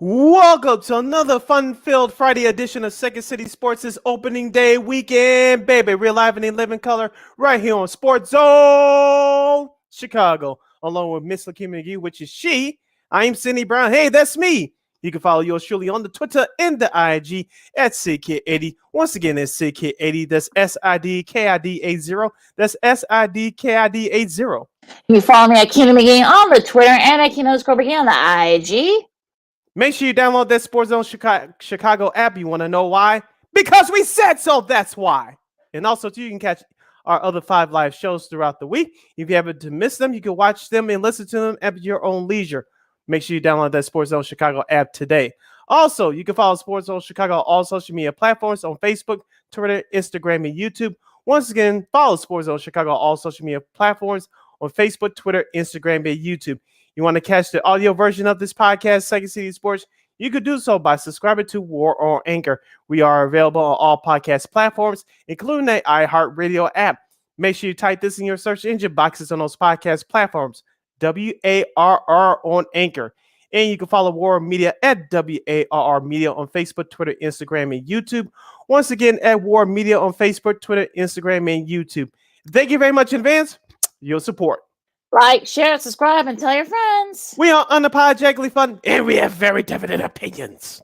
Welcome to another fun-filled Friday edition of Second City Sports' opening day weekend, baby. We're live and in living color right here on Sports Zone Chicago, along with Miss Lakeena McGee, which is she. I'm Cindy Brown. Hey, that's me. You can follow yours truly on the Twitter and the IG at SidKid80. Once again, it's SidKid80. That's SIDKID80. That's SIDKID80. You can follow me at Lakeena McGee on the Twitter and at Lakeena_McGee on the IG. Make sure you download that Sports Zone Chicago app. You want to know why? Because we said so, that's why. And also, too, you can catch our other 5 live shows throughout the week. If you happen to miss them, you can watch them and listen to them at your own leisure. Make sure you download that Sports Zone Chicago app today. Also, you can follow Sports Zone Chicago on all social media platforms on Facebook, Twitter, Instagram, and YouTube. Once again, follow Sports Zone Chicago on all social media platforms on Facebook, Twitter, Instagram, and YouTube. You want to catch the audio version of this podcast, Second City Sports? You could do so by subscribing to War on Anchor. We are available on all podcast platforms, including the iHeartRadio app. Make sure you type this in your search engine boxes on those podcast platforms, WARR on Anchor. And you can follow War Media at WARR Media on Facebook, Twitter, Instagram, and YouTube. Once again, at War Media on Facebook, Twitter, Instagram, and YouTube. Thank you very much in advance for your support. Like, share, subscribe, and tell your friends. We are unapologetically fun, and we have very definite opinions.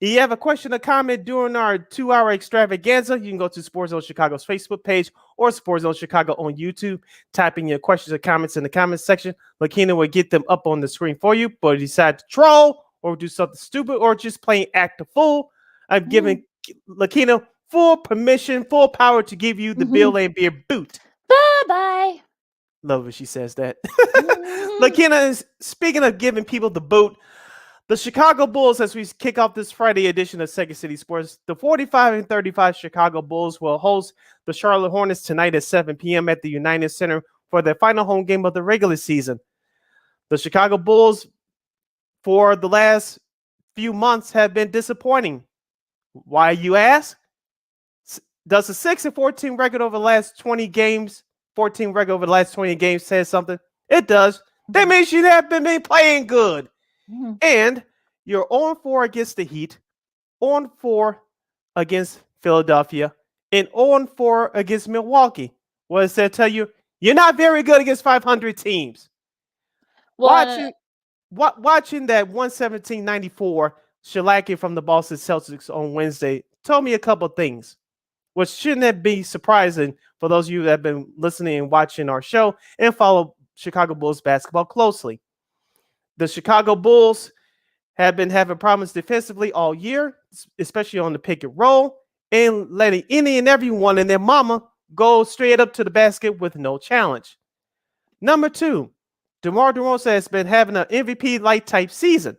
If you have a question or comment during our 2-hour extravaganza, you can go to Sports Zone Chicago's Facebook page or Sports Zone Chicago on YouTube. Type in your questions or comments in the comments section. Lakeena will get them up on the screen for you. But if you decide to troll or do something stupid or just plain act a fool, I'm giving Lakeena full permission, full power to give you the Bill and Beer boot. Bye-bye. Love when she says that. Lakeena, speaking of giving people the boot, the Chicago Bulls, as we kick off this Friday edition of Second City Sports, the 45-35 Chicago Bulls will host the Charlotte Hornets tonight at 7 p.m. at the United Center for their final home game of the regular season. The Chicago Bulls, for the last few months, have been disappointing. Why, you ask? Does a 6-14 record over the last 20 games 14 record over the last 20 games says something? It does. That means you have been playing good. And you're 0-4 against the Heat, 0-4 against Philadelphia, and 0-4 against Milwaukee. What does that tell you? You're not very good against 500 teams. Watching that 117-94 shellacking from the Boston Celtics on Wednesday told me a couple things, which shouldn't that be surprising for those of you that have been listening and watching our show and follow Chicago Bulls basketball closely. The Chicago Bulls have been having problems defensively all year, especially on the pick and roll, and letting any and everyone and their mama go straight up to the basket with no challenge. Number 2, DeMar DeRozan has been having an MVP-like type season.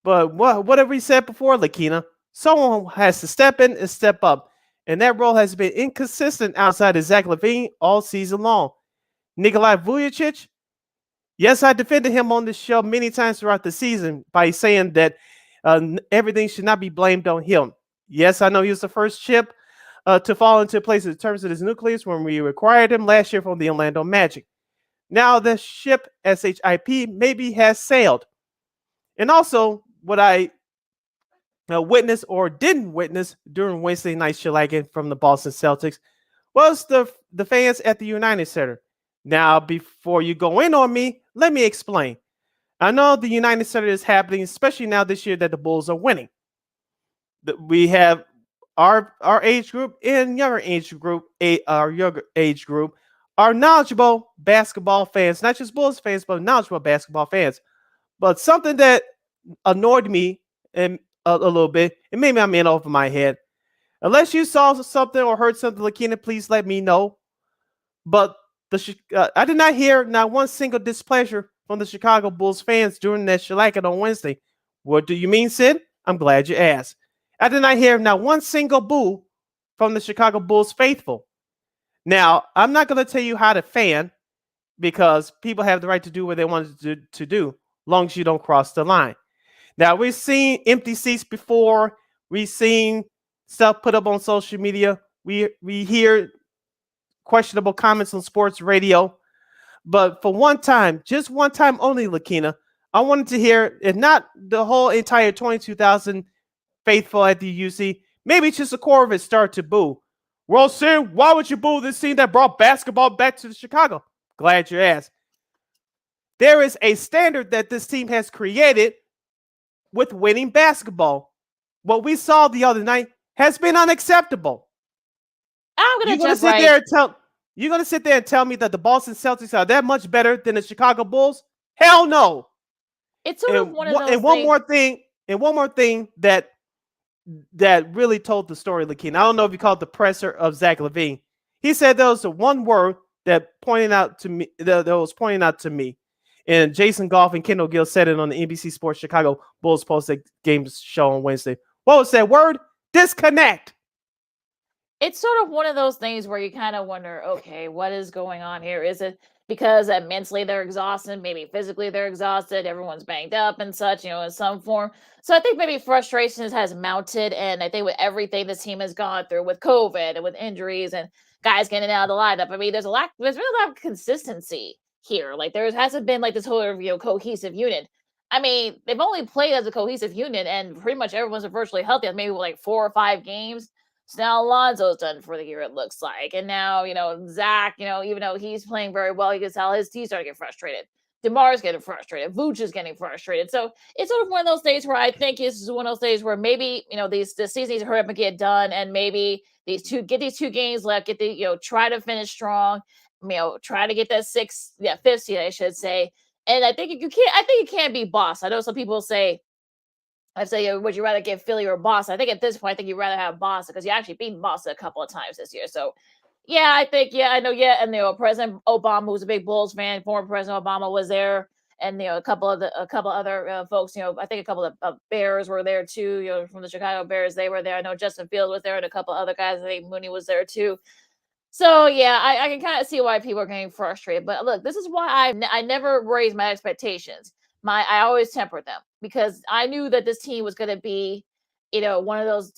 But what have we said before, Lakeena? Someone has to step in and step up. And that role has been inconsistent outside of Zach LaVine all season long. Nikolai Vucevic, yes, I defended him on this show many times throughout the season by saying that everything should not be blamed on him. Yes, I know he was the first chip to fall into place in terms of his nucleus when we acquired him last year from the Orlando Magic. Now the ship, SHIP, maybe has sailed. And also, what I witnessed or didn't witness during Wednesday night shellacking from the Boston Celtics was the fans at the United Center. Now, before you go in on me, let me explain. I know the United Center is happening, especially now this year that the Bulls are winning. We have our age group and younger age group, are knowledgeable basketball fans, not just Bulls fans, but knowledgeable basketball fans. But something that annoyed me and a little bit, and maybe I'm in over my head. Unless you saw something or heard something, Lakeena, please let me know. But I did not hear not one single displeasure from the Chicago Bulls fans during that shellacking on Wednesday. What do you mean, Sid? I'm glad you asked. I did not hear not one single boo from the Chicago Bulls faithful. Now, I'm not going to tell you how to fan because people have the right to do what they want to do, as long as you don't cross the line. Now, we've seen empty seats before. We've seen stuff put up on social media. We hear questionable comments on sports radio. But for one time, just one time only, Lakeena, I wanted to hear, if not the whole entire 22,000 faithful at the UC, maybe just a core of it start to boo. Well, Sid, why would you boo this team that brought basketball back to Chicago? Glad you asked. There is a standard that this team has created with winning basketball. What we saw the other night has been unacceptable. You're gonna sit there and tell me that the Boston Celtics are that much better than the Chicago Bulls? Hell no. It's sort of one of those one more thing that really told the story, Lakeena. I don't know if you call it the presser of Zach LaVine. He said there was the one word that was pointing out to me. And Jason Goff and Kendall Gill said it on the NBC Sports Chicago Bulls post-game show on Wednesday. What was that word? Disconnect. It's sort of one of those things where you kind of wonder, okay, what is going on here? Is it because mentally they're exhausted, maybe physically they're exhausted, everyone's banged up and such, in some form. So I think maybe frustration has mounted, and I think with everything this team has gone through with COVID and with injuries and guys getting out of the lineup, I mean, there's really a lot of consistency here. Like there hasn't been like this whole cohesive unit. I mean, they've only played as a cohesive unit, and pretty much everyone's virtually healthy. Maybe like 4 or 5 games. So now Alonzo's done for the year, it looks like. And now, Zach, even though he's playing very well, you can tell his team's starting to get frustrated. DeMar's getting frustrated. Vooch is getting frustrated. So it's sort of one of those days where I think this is one of those days where maybe, the season needs to hurry up and get done. And maybe these two games left, try to finish strong, try to get that fifth seed, I should say. And I think you can't be boss. I know some people say, would you rather get Philly or Boston? I think at this point, I think you'd rather have Boston because you actually beat Boston a couple of times this year. So, I think, I know, and President Obama, who's a big Bulls fan, former President Obama was there, and a couple other folks. I think a couple of Bears were there too. From the Chicago Bears, they were there. I know Justin Fields was there, and a couple other guys. I think Mooney was there too. So I can kind of see why people are getting frustrated. But look, this is why I never raised my expectations. I always tempered them because I knew that this team was going to be, one of those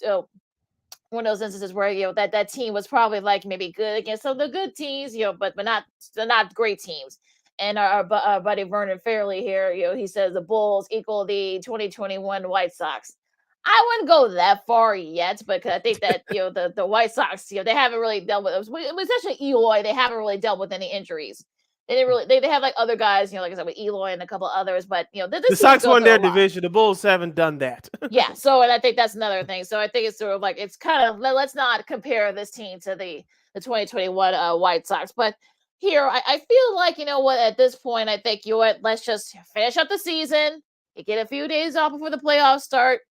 instances where that team was probably like maybe good against some of the good teams, but not great teams. And our buddy Vernon Fairley here, he says the Bulls equal the 2021 White Sox. I wouldn't go that far yet, because I think that the White Sox, they haven't really dealt with it. Especially Eloy, they haven't really dealt with any injuries. They didn't really. They have like other guys, like I said, with Eloy and a couple others. But the Sox won their division. The Bulls haven't done that. Yeah. So, and I think that's another thing. So I think it's sort of like it's kind of, let's not compare this team to the 2021 White Sox. But here, I feel like at this point, I think let's just finish up the season. You get a few days off before the playoffs start.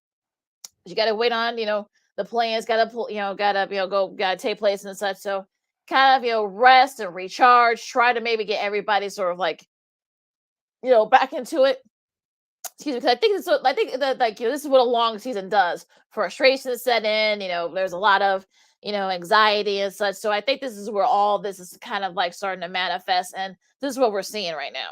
You got to wait on the plans. Got to take place and such. So, kind of rest and recharge, try to maybe get everybody sort of like back into it. Excuse me, because I think that this is what a long season does. Frustration set in, there's a lot of anxiety and such. So I think this is where all this is kind of like starting to manifest, and this is what we're seeing right now.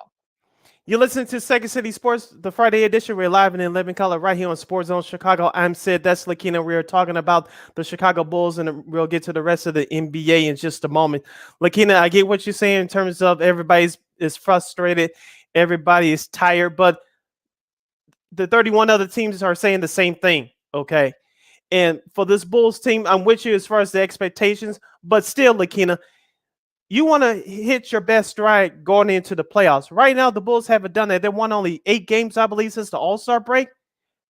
You listen to Second City Sports, the Friday edition. We're live and in living color right here on Sports Zone Chicago. I'm Sid. That's Lakeena. We are talking about the Chicago Bulls, and we'll get to the rest of the NBA in just a moment. Lakeena, I get what you're saying in terms of everybody is frustrated, everybody is tired, but the 31 other teams are saying the same thing, okay? And for this Bulls team, I'm with you as far as the expectations, but still, Lakeena, you want to hit your best stride going into the playoffs. Right now, the Bulls haven't done that. They won only 8 games, I believe, since the All-Star break.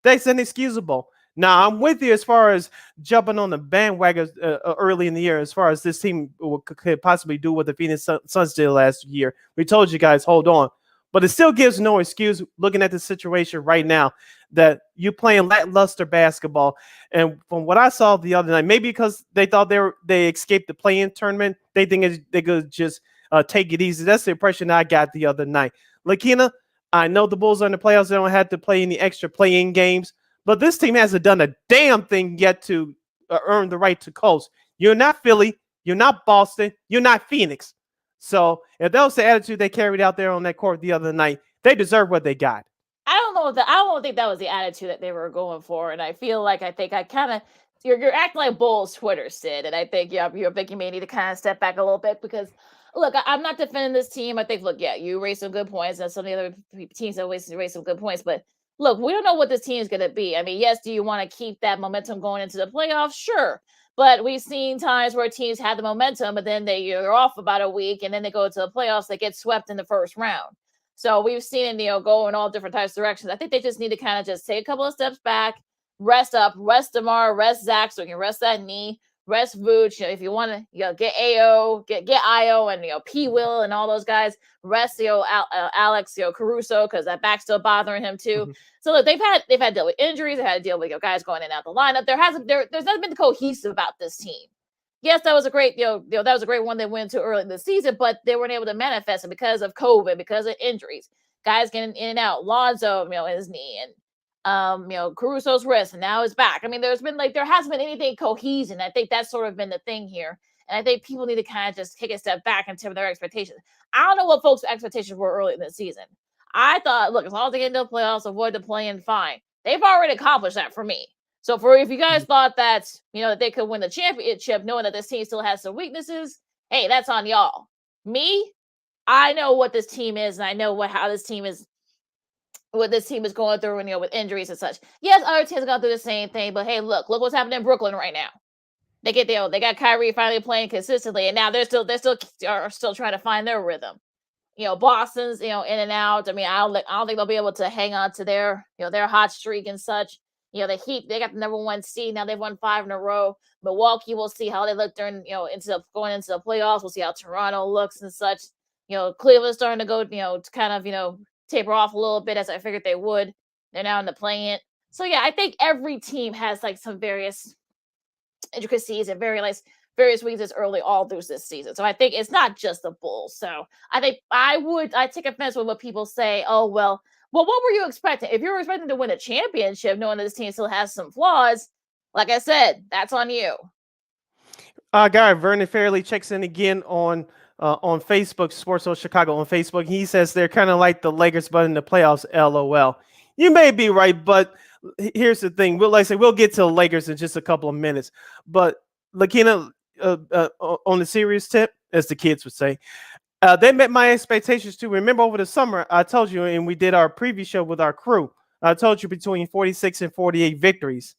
That's inexcusable. Now, I'm with you as far as jumping on the bandwagon early in the year, as far as this team could possibly do what the Phoenix Suns did last year. We told you guys, hold on. But it still gives no excuse, looking at the situation right now, that you're playing lackluster basketball. And from what I saw the other night, maybe because they thought they escaped the play-in tournament, they think they could just take it easy. That's the impression I got the other night. Lakeena, I know the Bulls are in the playoffs. They don't have to play any extra play-in games. But this team hasn't done a damn thing yet to earn the right to coast. You're not Philly. You're not Boston. You're not Phoenix. So if that was the attitude they carried out there on that court the other night, they deserve what they got. I don't think that was the attitude that they were going for, and I feel like you're acting like Bulls Twitter, Sid, and I think you're thinking you may need to kind of step back a little bit, because look, I'm not defending this team. I think, look, yeah, you raised some good points, and some of the other teams have raised some good points. But look, we don't know what this team is going to be. I mean, yes, do you want to keep that momentum going into the playoffs? Sure. But we've seen times where teams had the momentum, but then they're off about a week, and then they go to the playoffs, they get swept in the first round. So we've seen it, go in all different types of directions. I think they just need to kind of just take a couple of steps back, rest up, rest DeMar, rest Zach, so he can rest that knee, rest Vooch. If you want to, get AO, get Io, and P Will and all those guys. Rest Alex, Caruso, because that back's still bothering him too. Mhm. So look, they've had to deal with injuries. They had to deal with guys going in and out the lineup. There's not been cohesive about this team. Yes, that was a great that was a great one they went to early in the season, but they weren't able to manifest it because of COVID, because of injuries. Guys getting in and out. Lonzo, his knee, and Caruso's wrist, and now his back. I mean, there hasn't been anything cohesion. I think that's sort of been the thing here. And I think people need to kind of just take a step back and temper their expectations. I don't know what folks' expectations were early in the season. I thought, look, as long as they get into the playoffs, avoid the play-in, fine. They've already accomplished that for me. So if you guys thought that, that they could win the championship, knowing that this team still has some weaknesses, hey, that's on y'all. Me, I know what this team is, and I know what this team is going through, and with injuries and such. Yes, other teams are going through the same thing, but hey, look what's happening in Brooklyn right now. They got Kyrie finally playing consistently, and now they're still trying to find their rhythm. Boston's in and out. I mean, I don't think they'll be able to hang on to their their hot streak and such. The Heat, they got the number 1 seed now. They've won 5 in a row. Milwaukee, we'll see how they look during going into the playoffs. We'll see how Toronto looks and such. Cleveland's starting to go to kind of taper off a little bit, as I figured they would. They're now in the play-in. So yeah, I think every team has like some various intricacies and various weaknesses early all through this season. So I think it's not just the Bulls. So I think I take offense with what people say. Oh, well, what were you expecting? If you were expecting to win a championship, knowing that this team still has some flaws, like I said, that's on you. Guy Vernon Fairley checks in again on Facebook, Sports Zone Chicago on Facebook. He says they're kind of like the Lakers, but in the playoffs. LOL. You may be right, but here's the thing. We'll get to the Lakers in just a couple of minutes. But Lakeena, on the serious tip, as the kids would say, they met my expectations too. Remember over the summer, I told you, and we did our preview show with our crew. I told you between 46 and 48 victories,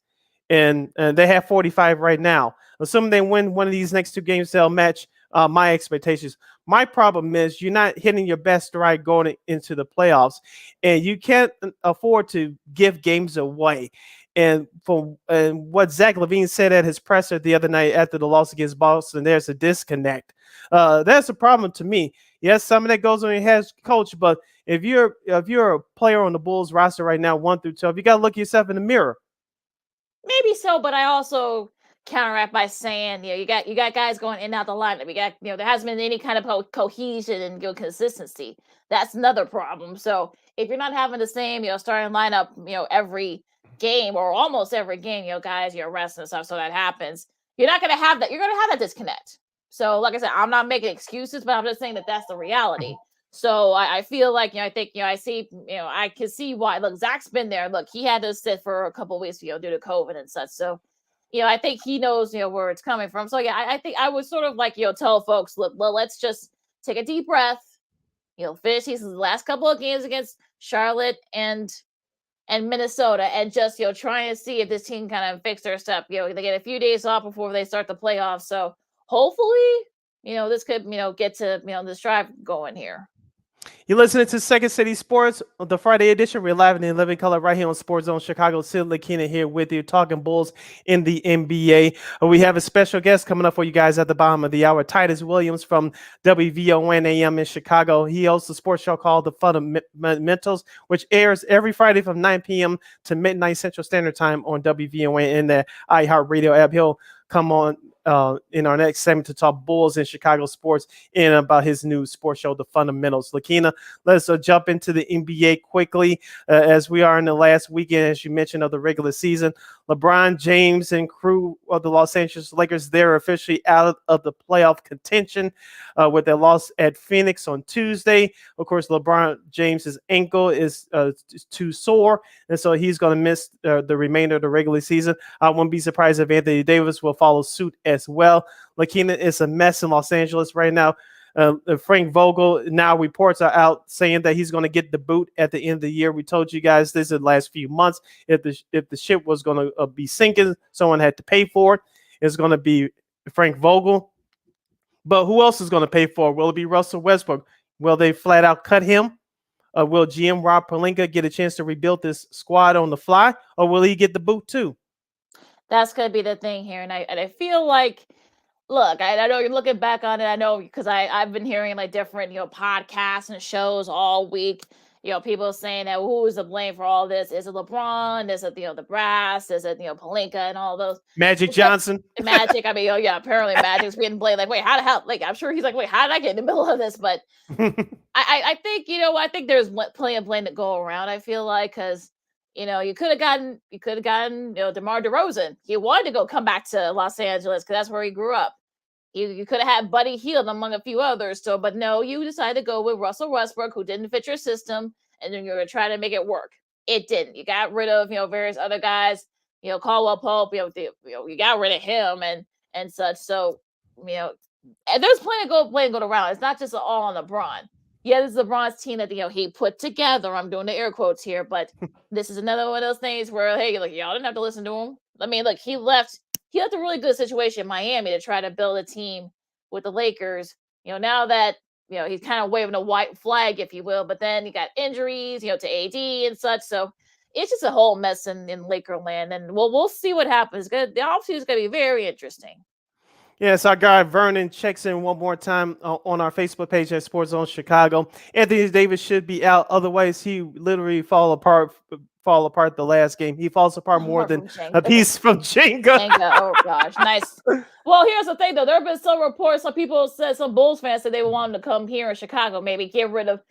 and they have 45 right now. Assuming they win one of these next 2 games, they'll match my expectations. My problem is you're not hitting your best stride going into the playoffs, and you can't afford to give games away. And what Zach LaVine said at his presser the other night after the loss against Boston, there's a disconnect. That's a problem to me. Yes, some of that goes on your head, coach, but if you're a player on the Bulls roster right now, 1 through 12, you got to look yourself in the mirror. Maybe so, but I also counteract by saying, you got guys going in and out the lineup. You got, there hasn't been any kind of cohesion and consistency. That's another problem. So if you're not having the same, starting lineup, every game or almost every game, guys, you're resting and stuff. So that happens. You're not going to have that. You're going to have that disconnect. So like I said, I'm not making excuses, but I'm just saying that that's the reality. So I feel like, I think, I see, I can see why. Look, Zach's been there. Look, he had to sit for a couple of weeks, due to COVID and such. So, I think he knows, where it's coming from. So, yeah, I think I would sort of like, tell folks, look, well, let's just take a deep breath, finish these last couple of games against Charlotte and Minnesota, and just, trying to see if this team kind of fix their stuff. They get a few days off before they start the playoffs. So hopefully, this could, get to, this drive going here. You're listening to Second City Sports, the Friday edition. We're live in living color right here on Sports Zone Chicago. Sid Lakeena here with you, talking Bulls in the NBA. We have a special guest coming up for you guys at the bottom of the hour, Titus Williams from WVON-AM in Chicago. He hosts a sports show called The Fundamentals, which airs every Friday from 9 p.m. to midnight Central Standard Time on WVON in the iHeartRadio app. He'll come on in our next segment to talk Bulls in Chicago sports and about his new sports show, The Fundamentals. Lakeena, let's jump into the NBA quickly as we are in the last weekend, as you mentioned, of the regular season. LeBron James and crew of the Los Angeles Lakers, they're officially out of the playoff contention with their loss at Phoenix on Tuesday. Of course, LeBron James's ankle is too sore, and so he's going to miss the remainder of the regular season. I wouldn't be surprised if Anthony Davis will follow suit as well. Lakeena, is a mess in Los Angeles right now. Frank Vogel, now reports are out saying that he's going to get the boot at the end of the year. We told you guys this in the last few months. If the ship was going to be sinking, someone had to pay for it. It's going to be Frank Vogel. But who else is going to pay for it? Will it be Russell Westbrook? Will they flat out cut him? Will GM Rob Pelinka get a chance to rebuild this squad on the fly? Or will he get the boot too? That's going to be the thing here. And I feel like, look, I know you're looking back on it. I know because I've been hearing like different, podcasts and shows all week. People saying that who is to blame for all this? Is it LeBron? Is it, the brass? Is it, Pelinka and all those? Magic Johnson. Magic. I mean, apparently Magic's being blamed. Like, wait, how the hell? Like, I'm sure he's like, wait, how did I get in the middle of this? But I think, I think there's plenty of blame to go around. I feel like, because, you could have gotten, DeMar DeRozan. He wanted to come back to Los Angeles because that's where he grew up. You could have had Buddy Hield among a few others. So, but no, you decided to go with Russell Westbrook, who didn't fit your system, and then you're going to try to make it work. It didn't. You got rid of, various other guys, Caldwell Pope, you got rid of him and such. So, and there's plenty of blame going around. It's not just all on LeBron. Yeah, this is LeBron's team that, he put together. I'm doing the air quotes here, but this is another one of those things where, hey, like, y'all didn't have to listen to him. I mean, look, he left a really good situation in Miami to try to build a team with the Lakers. Now that, he's kind of waving a white flag, if you will, but then you got injuries, to AD and such. So it's just a whole mess in Lakerland. And we'll see what happens. The offseason is going to be very interesting. Yes, our guy Vernon checks in one more time on our Facebook page at Sports Zone Chicago. Anthony Davis should be out. Otherwise, he literally fall apart the last game. He falls apart more than a piece from Jenga. Oh, gosh. Nice. Well, here's the thing, though. There have been some reports. Some people said, some Bulls fans said they want him to come here in Chicago, maybe get rid of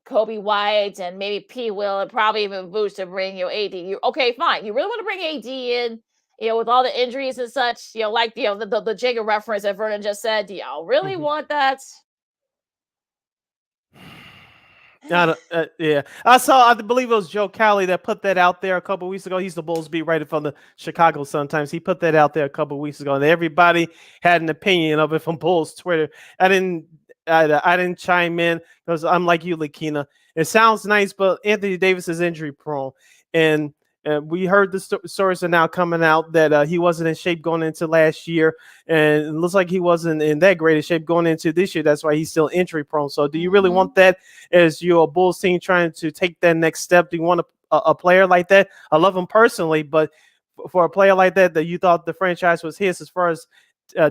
Kobe White and maybe P. Will, and probably even Vooch to bring AD. Okay, fine. You really want to bring AD in? With all the injuries and such, like the Jenga reference that Vernon just said, do y'all really want that? Yeah, I believe it was Joe Cowley that put that out there a couple of weeks ago. He's the Bulls beat writer from the Chicago Sun-Times. He put that out there a couple of weeks ago, and everybody had an opinion of it from Bulls Twitter. I didn't chime in because I'm like you, Lakeena. It sounds nice, but Anthony Davis is injury prone, and we heard the stories are now coming out that he wasn't in shape going into last year, and it looks like he wasn't in that great of shape going into this year. That's why he's still injury prone. So do you really want that as you're a Bulls team trying to take that next step? Do you want a player like that? I love him personally, but for a player like that you thought the franchise was his as far as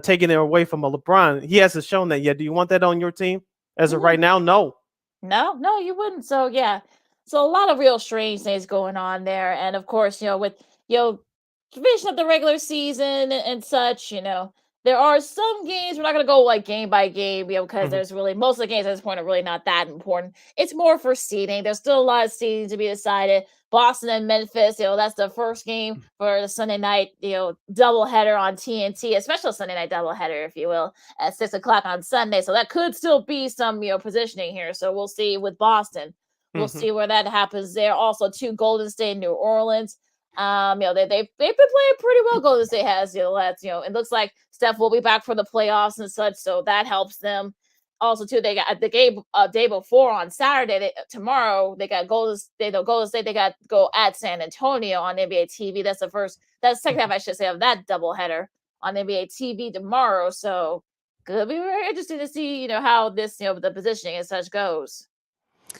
taking it away from a LeBron, he hasn't shown that yet. Do you want that on your team? As of right now, no. No, you wouldn't. So, yeah. So a lot of real strange things going on there. And of course, with, finishing up the regular season and such, there are some games, we're not going to go like game by game, because there's really, most of the games at this point are really not that important. It's more for seeding. There's still a lot of seeding to be decided. Boston and Memphis, that's the first game for the Sunday night, doubleheader on TNT, a special Sunday night doubleheader, if you will, at 6:00 on Sunday. So that could still be some, positioning here. So we'll see with Boston. We'll see where that happens there. Also, too, Golden State, New Orleans. They've been playing pretty well. Golden State has, it looks like Steph will be back for the playoffs and such, so that helps them. Also, too, they got the game day before on Saturday. Tomorrow they got Golden State. They got to go at San Antonio on NBA TV. That's the second half, I should say, of that doubleheader on NBA TV tomorrow. So, could be very interesting to see, how this, the positioning and such goes.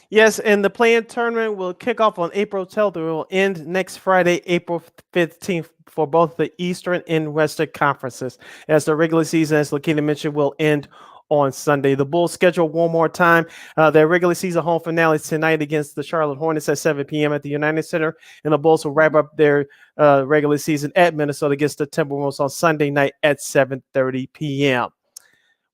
Yes, and the play-in tournament will kick off on April 12th. It will end next Friday, April 15th, for both the Eastern and Western conferences. As the regular season, as Lakeena mentioned, will end on Sunday. The Bulls schedule one more time. Their regular season home finale tonight against the Charlotte Hornets at 7 p.m. at the United Center. And the Bulls will wrap up their regular season at Minnesota against the Timberwolves on Sunday night at 7:30 p.m.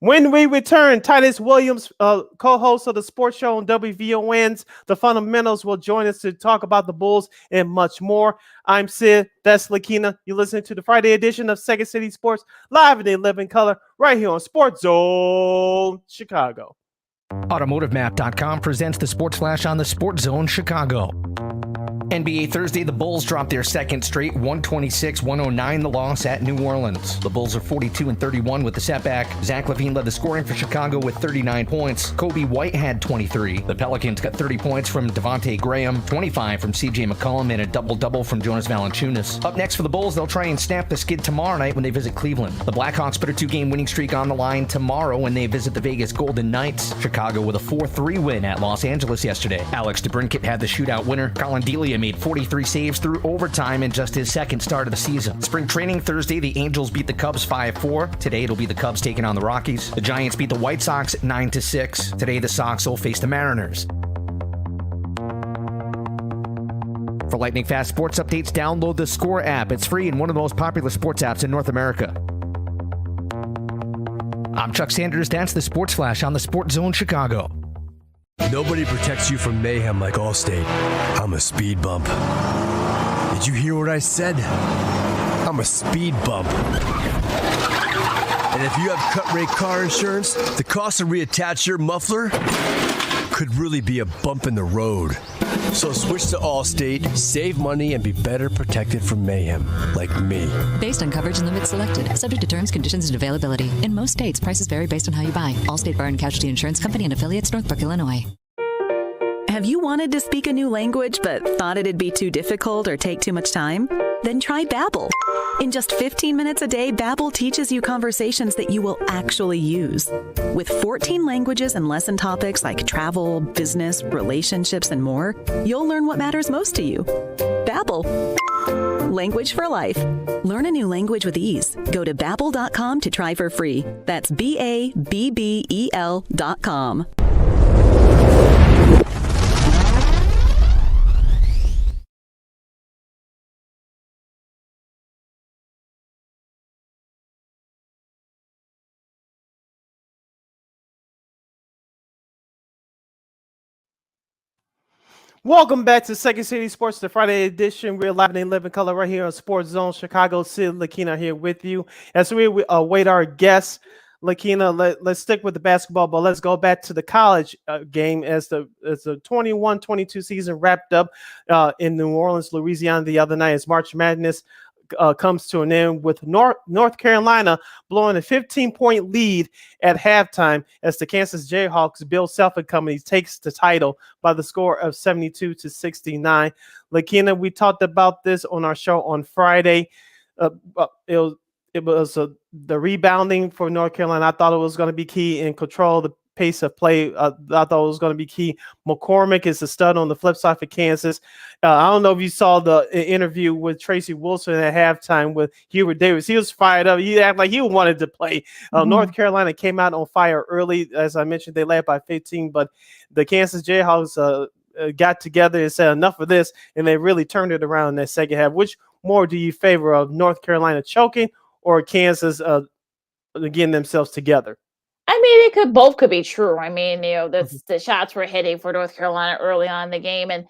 When we return, Titus Williams, co-host of the sports show on WVON's The Fundamentals, will join us to talk about the Bulls and much more. I'm Sid. That's Lakeena. You're listening to the Friday edition of Second City Sports, live in 11 color, right here on Sports Zone Chicago. AutomotiveMap.com presents the Sports Flash on the Sports Zone Chicago. NBA Thursday, the Bulls dropped their second straight 126-109, the loss at New Orleans. The Bulls are 42-31 with the setback. Zach LaVine led the scoring for Chicago with 39 points. Kobe White had 23. The Pelicans got 30 points from Devontae Graham, 25 from CJ McCollum, and a double-double from Jonas Valanciunas. Up next for the Bulls, they'll try and snap the skid tomorrow night when they visit Cleveland. The Blackhawks put a 2-game winning streak on the line tomorrow when they visit the Vegas Golden Knights. Chicago with a 4-3 win at Los Angeles yesterday. Alex DeBrincat had the shootout winner. Colin Delia made 43 saves through overtime in just his second start of the season. Spring training Thursday, the Angels beat the Cubs 5-4. Today, it'll be the Cubs taking on the Rockies. The Giants beat the White Sox 9-6. Today, the Sox will face the Mariners. For lightning fast sports updates, download the Score app. It's free and one of the most popular sports apps in North America. I'm Chuck Sanders. That's the Sports Flash on the Sports Zone Chicago. Nobody protects you from mayhem like Allstate. I'm a speed bump. Did you hear what I said? I'm a speed bump. And if you have cut rate car insurance, the cost to reattach your muffler could really be a bump in the road. So switch to Allstate, save money, and be better protected from mayhem, like me. Based on coverage and limits selected, subject to terms, conditions, and availability. In most states, prices vary based on how you buy. Allstate Bar and Casualty Insurance Company and affiliates, Northbrook, Illinois. Have you wanted to speak a new language but thought it'd be too difficult or take too much time? Then try Babbel. In just 15 minutes a day, Babbel teaches you conversations that you will actually use. With 14 languages and lesson topics like travel, business, relationships, and more, you'll learn what matters most to you. Babbel. Language for life. Learn a new language with ease. Go to Babbel.com to try for free. That's BABBEL.com. Welcome back to Second City Sports, the Friday edition. We're live and live in color right here on Sports Zone Chicago. Sid, Lakeena here with you. As we await our guests, Lakeena, let's stick with the basketball, but let's go back to the college game as the 21-22 season wrapped up in New Orleans, Louisiana the other night as March Madness comes to an end with North Carolina blowing a 15-point lead at halftime as the Kansas Jayhawks, Bill Self and Company, takes the title by the score of 72-69. Lakeena, we talked about this on our show on Friday. It was the rebounding for North Carolina. I thought it was going to be key in control the pace of play. I thought it was going to be key. McCormick is a stud on the flip side for Kansas. I don't know if you saw the interview with Tracy Wilson at halftime with Hubert Davis. He was fired up. He acted like he wanted to play. North Carolina came out on fire early. As I mentioned, they led by 15, but the Kansas Jayhawks got together and said enough of this, and they really turned it around in that second half. Which more do you favor, of North Carolina choking or Kansas getting themselves together? I mean, both could be true. I mean, the shots were hitting for North Carolina early on in the game, and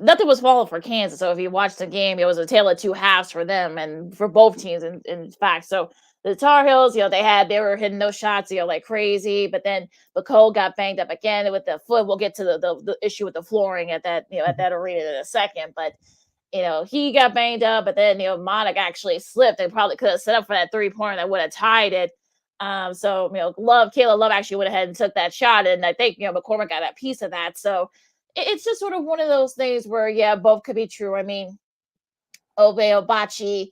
nothing was falling for Kansas. So if you watched the game, it was a tale of two halves for them and for both teams. In fact, so the Tar Heels, they were hitting those shots, like crazy. But then Bacole got banged up again with the foot. We'll get to the issue with the flooring at that at that arena in a second, but. He got banged up, but then, Manika actually slipped and probably could have set up for that 3-pointer that would have tied it. So, Caleb Love actually went ahead and took that shot. And I think, McCormick got a piece of that. So it's just sort of one of those things where, both could be true. I mean, Obe Obachi,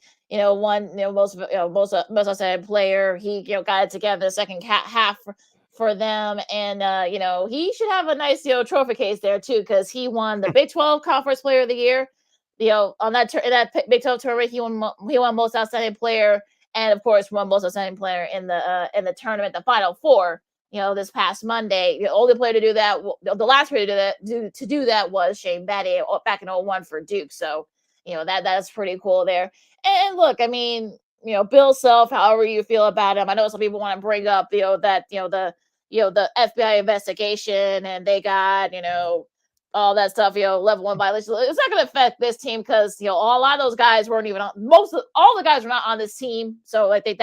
most outstanding player. He, got it together the second half for them. And, he should have a nice, trophy case there too, because he won the Big 12 Conference Player of the Year. On that Big 12 tournament, he won most outstanding player, and of course won most outstanding player in the tournament, the Final Four. This past Monday, the only player to do that, the last player to do that was Shane Battier back in 2001 for Duke. So that's pretty cool there. And look, I mean, Bill Self, however you feel about him, I know some people want to bring up the FBI investigation, and they got all that stuff, level 1 violation. It's not going to affect this team because, a lot of those guys weren't even on. All the guys were not on this team. So I think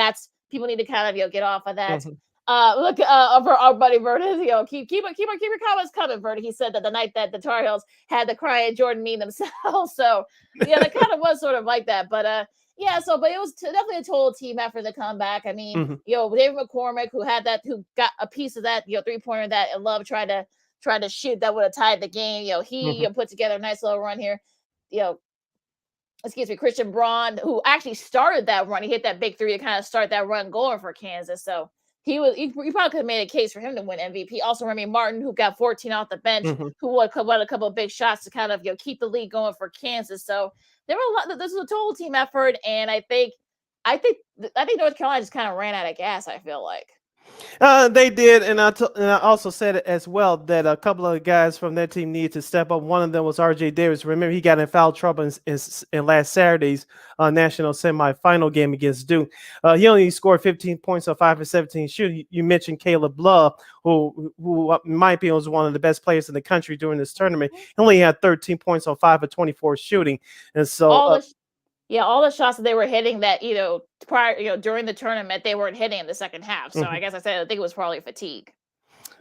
people need to kind of, get off of that. Look, our buddy Vernon, keep your comments coming, Vernon. He said that the night that the Tar Heels had the crying Jordan Mean themselves. So yeah, that kind of was sort of like that. But yeah, but it was definitely a total team effort to come back. I mean, David McCormick, who got a piece of that, 3-pointer that Love tried to shoot that would have tied the game. He put together a nice little run here. Christian Braun, who actually started that run. He hit that big three to kind of start that run going for Kansas. So he probably could have made a case for him to win MVP. Also, Remy Martin, who got 14 off the bench, who won a couple of big shots to kind of keep the lead going for Kansas. So there were a lot. This was a total team effort, and I think North Carolina just kind of ran out of gas. I feel like. They did, and I also said it as well that a couple of guys from that team needed to step up. One of them was R.J. Davis. Remember, he got in foul trouble in last Saturday's national semifinal game against Duke. He only scored 15 points on 5 of 17 shooting. You mentioned Caleb Love, who in my opinion was one of the best players in the country during this tournament. He only had 13 points on 5 of 24 shooting, and so. All the shots that they were hitting that, prior, during the tournament, they weren't hitting in the second half. So I guess I think it was probably fatigue.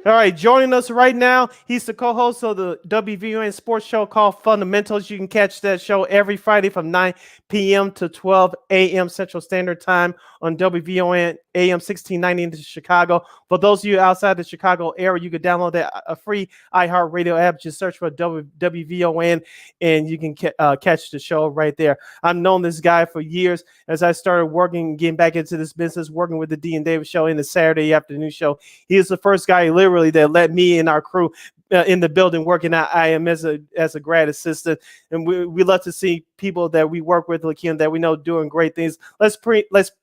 All right, joining us right now, he's the co-host of the WVON sports show called Fundamentals. You can catch that show every Friday from 9 p.m. to 12 a.m. Central Standard Time on WVON-AM 1690 in Chicago. For those of you outside the Chicago area, you can download a free iHeartRadio app. Just search for WVON, and you can catch the show right there. I've known this guy for years as I started getting back into this business, working with the D and Davis show in the Saturday afternoon show. He is the first guy literally that let me and our crew in the building working at IM as a grad assistant, and we love to see people that we work with, Lakeena, that we know doing great things. Let's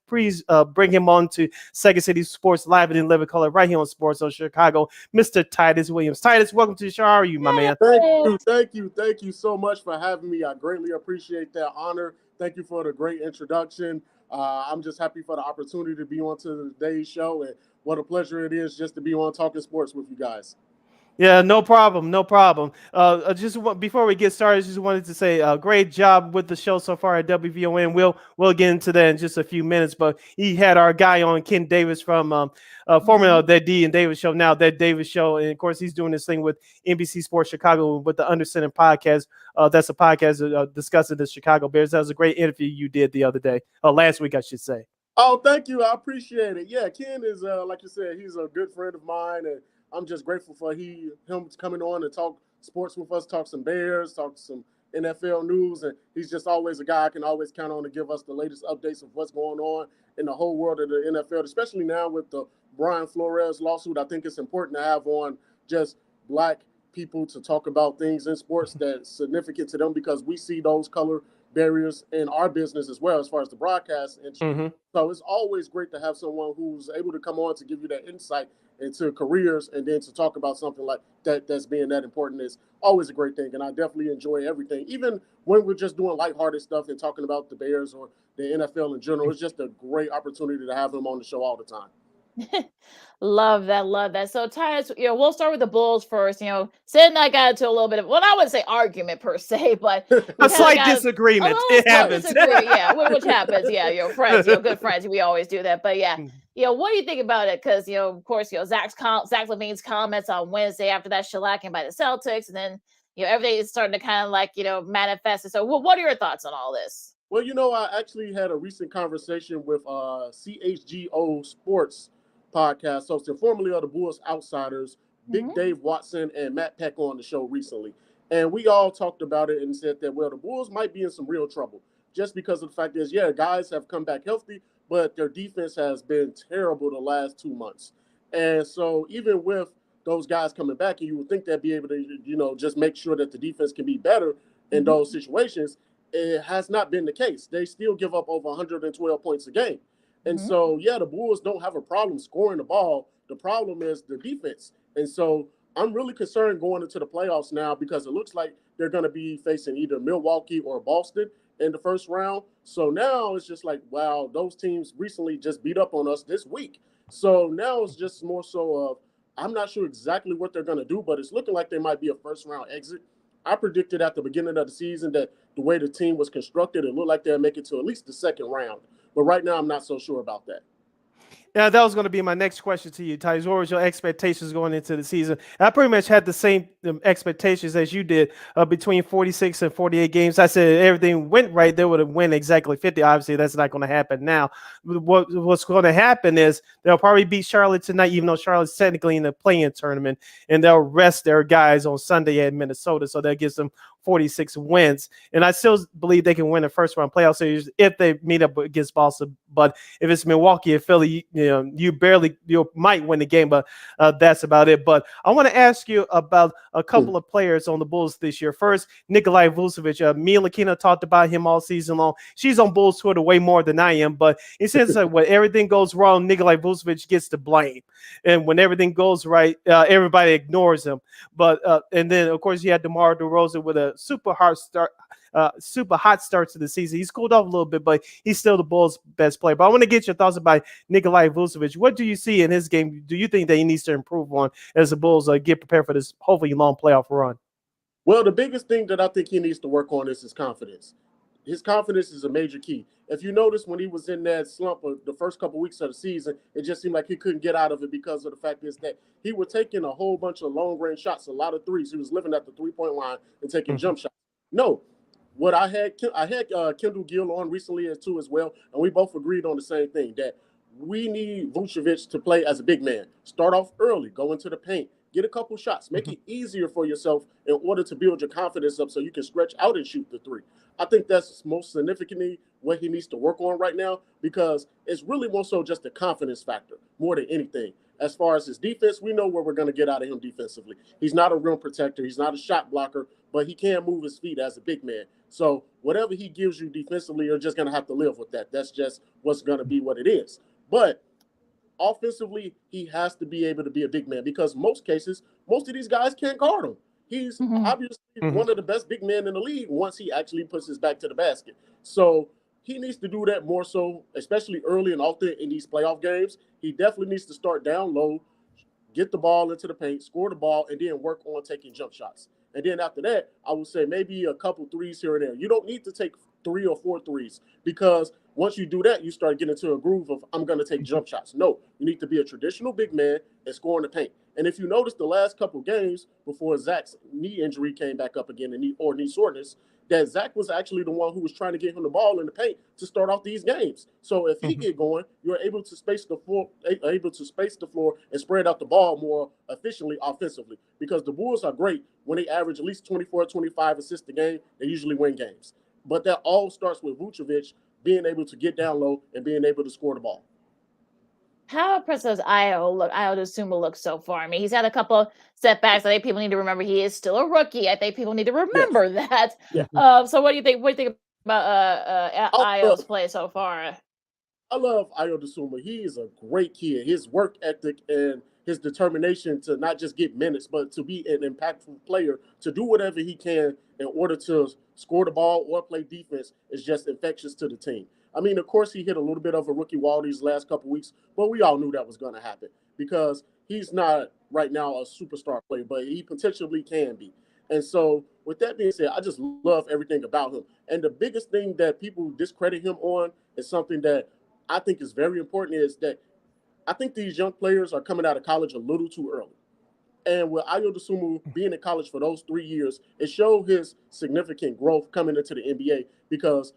please bring him on to Second City Sports Live and in Living Color right here on Sports on Chicago, Mr. Titus Williams. Titus, welcome to the show. How are you, my man? Thank you so much for having me. I greatly appreciate that honor. Thank you for the great introduction. I'm just happy for the opportunity to be on to today's show, and what a pleasure it is just to be on Talking Sports with you guys. Yeah, no problem. Before we get started, just wanted to say great job with the show so far at WVON. We'll get into that in just a few minutes, but he had our guy on, Ken Davis from formerly that D and Davis show, now that Davis show, and of course he's doing this thing with NBC Sports Chicago with the Under Center podcast. That's a podcast discussing the Chicago Bears. That was a great interview you did the other day, last week, I should say. Oh, thank you. I appreciate it. Yeah, Ken is, like you said, he's a good friend of mine, and I'm just grateful for him coming on and talk sports with us, talk some Bears, talk some NFL news, and he's just always a guy I can always count on to give us the latest updates of what's going on in the whole world of the NFL, especially now with the Brian Flores lawsuit. I think it's important to have on just Black people to talk about things in sports that's significant to them, because we see those color barriers in our business as well as far as the broadcast. And so it's always great to have someone who's able to come on to give you that insight into careers, and then to talk about something like that's being that important is always a great thing. And I definitely enjoy everything, even when we're just doing lighthearted stuff and talking about the Bears or the NFL in general. It's just a great opportunity to have him on the show all the time. Love that. So Titus, we'll start with the Bulls first. Sid and I got into a little bit of, well, I wouldn't say argument per se, but a slight disagreement. It happens. Which happens. Yeah, friends, good friends. We always do that. But yeah, what do you think about it? Because of course, Zach LaVine's comments on Wednesday after that shellacking by the Celtics, and then everything is starting to kind of manifest. So, what are your thoughts on all this? Well, I actually had a recent conversation with CHGO Sports podcast hosting, formerly of the Bulls Outsiders, Big Dave Watson and Matt Peck on the show recently. And we all talked about it and said that, well, the Bulls might be in some real trouble just because of the fact is, guys have come back healthy, but their defense has been terrible the last 2 months. And so even with those guys coming back, and you would think they'd be able to, just make sure that the defense can be better in those situations, it has not been the case. They still give up over 112 points a game. And so, the Bulls don't have a problem scoring the ball. The problem is the defense. And so I'm really concerned going into the playoffs now, because it looks like they're going to be facing either Milwaukee or Boston in the first round. So now it's just like, wow, those teams recently just beat up on us this week. So now it's just more so of, I'm not sure exactly what they're going to do, but it's looking like they might be a first round exit. I predicted at the beginning of the season that the way the team was constructed, it looked like they'll make it to at least the second round. But right now, I'm not so sure about that. Yeah, that was going to be my next question to you, Titus. What was your expectations going into the season? I pretty much had the same expectations as you did between 46 and 48 games. I said if everything went right, they would have won exactly 50. Obviously, that's not going to happen now. What's going to happen is they'll probably beat Charlotte tonight, even though Charlotte's technically in the play-in tournament, and they'll rest their guys on Sunday at Minnesota, so that gives them 46 wins. And I still believe they can win the first round playoff series if they meet up against Boston. But if it's Milwaukee or Philly, you might win the game, but that's about it. But I want to ask you about a couple of players on the Bulls this year. First, Nikolai Vucevic. Me and Lakeena talked about him all season long. She's on Bulls Twitter way more than I am, but it says that when everything goes wrong, Nikolai Vucevic gets the blame. And when everything goes right, everybody ignores him. But and then, of course, you had DeMar DeRozan with a super hot start to the season. He's cooled off a little bit, but he's still the Bulls' best player. But I want to get your thoughts about Nikolai Vucevic. What do you see in his game? Do you think that he needs to improve on as the Bulls get prepared for this hopefully long playoff run? Well, the biggest thing that I think he needs to work on is his confidence. His confidence is a major key. If you notice, when he was in that slump of the first couple weeks of the season, it just seemed like he couldn't get out of it because of the fact is that he was taking a whole bunch of long-range shots, a lot of threes. He was living at the three-point line and taking jump shots. No, what I had Kendall Gill on recently too as well, and we both agreed on the same thing, that we need Vucevic to play as a big man. Start off early, go into the paint, get a couple shots, make it easier for yourself in order to build your confidence up so you can stretch out and shoot the three. I think that's most significantly what he needs to work on right now, because it's really more so just the confidence factor more than anything. As far as his defense, we know where we're going to get out of him defensively. He's not a rim protector. He's not a shot blocker, but he can move his feet as a big man. So whatever he gives you defensively, you're just going to have to live with that. That's just what's going to be what it is. But offensively, he has to be able to be a big man, because most cases, most of these guys can't guard him. He's obviously one of the best big men in the league once he actually puts his back to the basket. So he needs to do that more so, especially early and often in these playoff games. He definitely needs to start down low, get the ball into the paint, score the ball, and then work on taking jump shots. And then after that, I would say maybe a couple threes here and there. You don't need to take 3 or 4 threes, because once you do that, you start getting into a groove of, I'm going to take jump shots. No, you need to be a traditional big man and score in the paint. And if you notice the last couple games before Zach's knee injury came back up again, knee soreness, that Zach was actually the one who was trying to get him the ball in the paint to start off these games. So if he get going, you're able to space the floor and spread out the ball more efficiently offensively, because the Bulls are great when they average at least 24, 25 assists a game. They usually win games. But that all starts with Vucevic being able to get down low and being able to score the ball. How impressive does Ayo Dosunmu look so far? I mean, he's had a couple of setbacks. I think people need to remember he is still a rookie. I think people need to remember that. Yeah. So what do you think? What do you think about Ayo's play so far? I love Ayo Dosunmu. He is a great kid. His work ethic and his determination to not just get minutes, but to be an impactful player, to do whatever he can in order to score the ball or play defense, is just infectious to the team. I mean, of course, he hit a little bit of a rookie wall these last couple weeks, but we all knew that was going to happen, because he's not right now a superstar player, but he potentially can be. And so with that being said, I just love everything about him. And the biggest thing that people discredit him on is something that I think is very important, is that I think these young players are coming out of college a little too early. And with Ayo Dosunmu being in college for those 3 years, it showed his significant growth coming into the NBA, because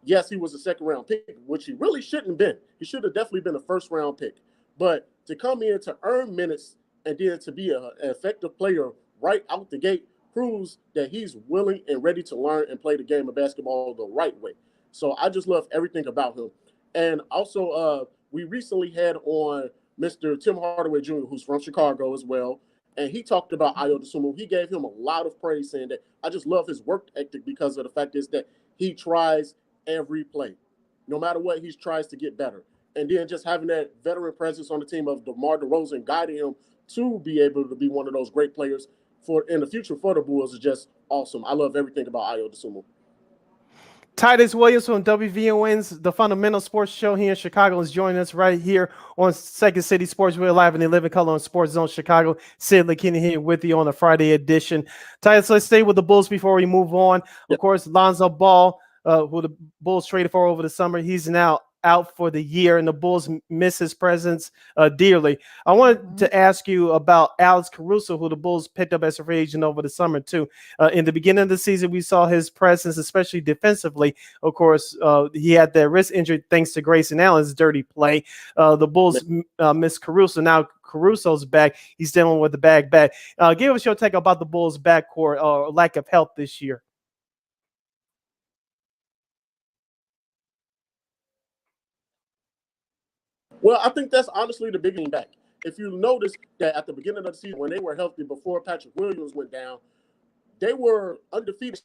yes, he was a second-round pick, which he really shouldn't have been. He should have definitely been a first-round pick. But to come in to earn minutes and then to be an effective player right out the gate proves that he's willing and ready to learn and play the game of basketball the right way. So I just love everything about him. And also, we recently had on Mr. Tim Hardaway Jr., who's from Chicago as well, and he talked about Ayo Dosunmu. He gave him a lot of praise, saying that I just love his work ethic, because of the fact is that he tries every play. No matter what, he tries to get better. And then just having that veteran presence on the team of DeMar DeRozan guiding him to be able to be one of those great players for in the future for the Bulls is just awesome. I love everything about Ayo Dosunmu. Titus Williams from WVON's The Fundamental Sports Show here in Chicago is joining us right here on Second City Sports. We're live in the living color on Sports Zone Chicago. Sid Lakeena here with you on a Friday edition. Titus, let's stay with the Bulls before we move on. Of course, Lonzo Ball, who the Bulls traded for over the summer, he's now out for the year, and the Bulls miss his presence dearly. I wanted to ask you about Alex Caruso, who the Bulls picked up as a free agent over the summer too. In the beginning of the season, we saw his presence, especially defensively. Of course, he had that wrist injury thanks to Grayson Allen's dirty play. The Bulls missed Caruso. Now Caruso's back. He's dealing with the bag back. Give us your take about the Bulls' backcourt or lack of health this year. Well, I think that's honestly the beginning back. If you notice that at the beginning of the season, when they were healthy before Patrick Williams went down, they were undefeated.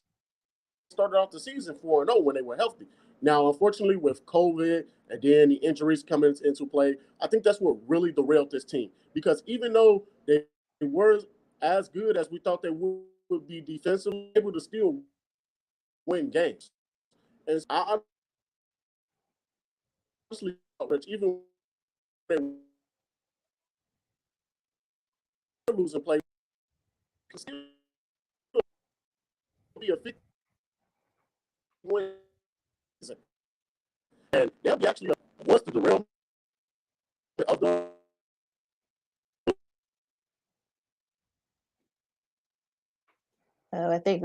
Started off the season 4-0 when they were healthy. Now, unfortunately, with COVID and then the injuries coming into play, I think that's what really derailed this team. Because even though they were as good as we thought they would be defensively, able to still win games. And I honestly, even when they were losing play, still be a 50 win. And they'll be actually once the derailment of the I think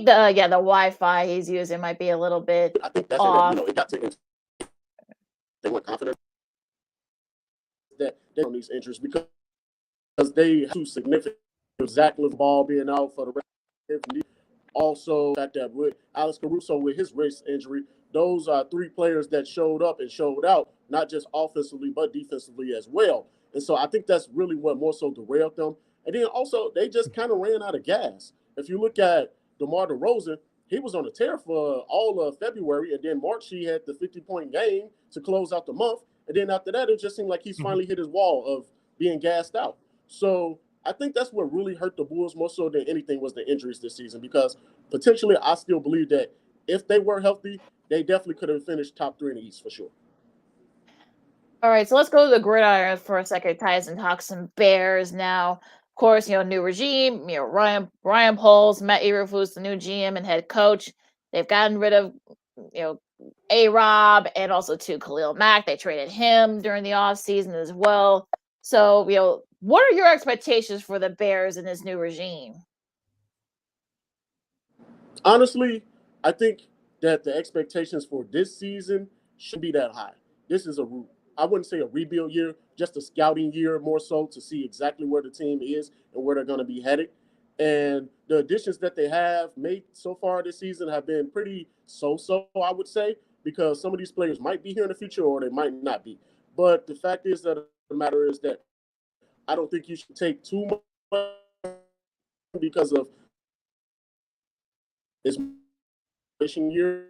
the Wi-Fi he's using might be a little bit I think that's off. it got to they weren't confident that they on these injuries because they have too significant. Zach ball being out for the rest of the also that with Alex Caruso with his wrist injury, those are three players that showed up and showed out, not just offensively but defensively as well. And so I think that's really what more so derailed them. And then also they just kind of ran out of gas. If you look at DeMar DeRozan, he was on a tear for all of February, and then March he had the 50-point game to close out the month. And then after that, it just seemed like he's finally hit his wall of being gassed out. So I think that's what really hurt the Bulls more so than anything was the injuries this season, because potentially I still believe that if they were healthy, they definitely could have finished top 3 in the East for sure. All right, so let's go to the gridiron for a second, Titus, and talk some Bears now. Of course, new regime, Ryan Poles, Matt Eberflus, the new GM and head coach. They've gotten rid of, A-Rob and also to Khalil Mack. They traded him during the offseason as well. So, what are your expectations for the Bears in this new regime? Honestly, I think that the expectations for this season should be that high. This is I wouldn't say a rebuild year, just a scouting year more so to see exactly where the team is and where they're going to be headed. And the additions that they have made so far this season have been pretty so-so, I would say, because some of these players might be here in the future or they might not be. But the fact is that the matter is that I don't think you should take too much because of this year.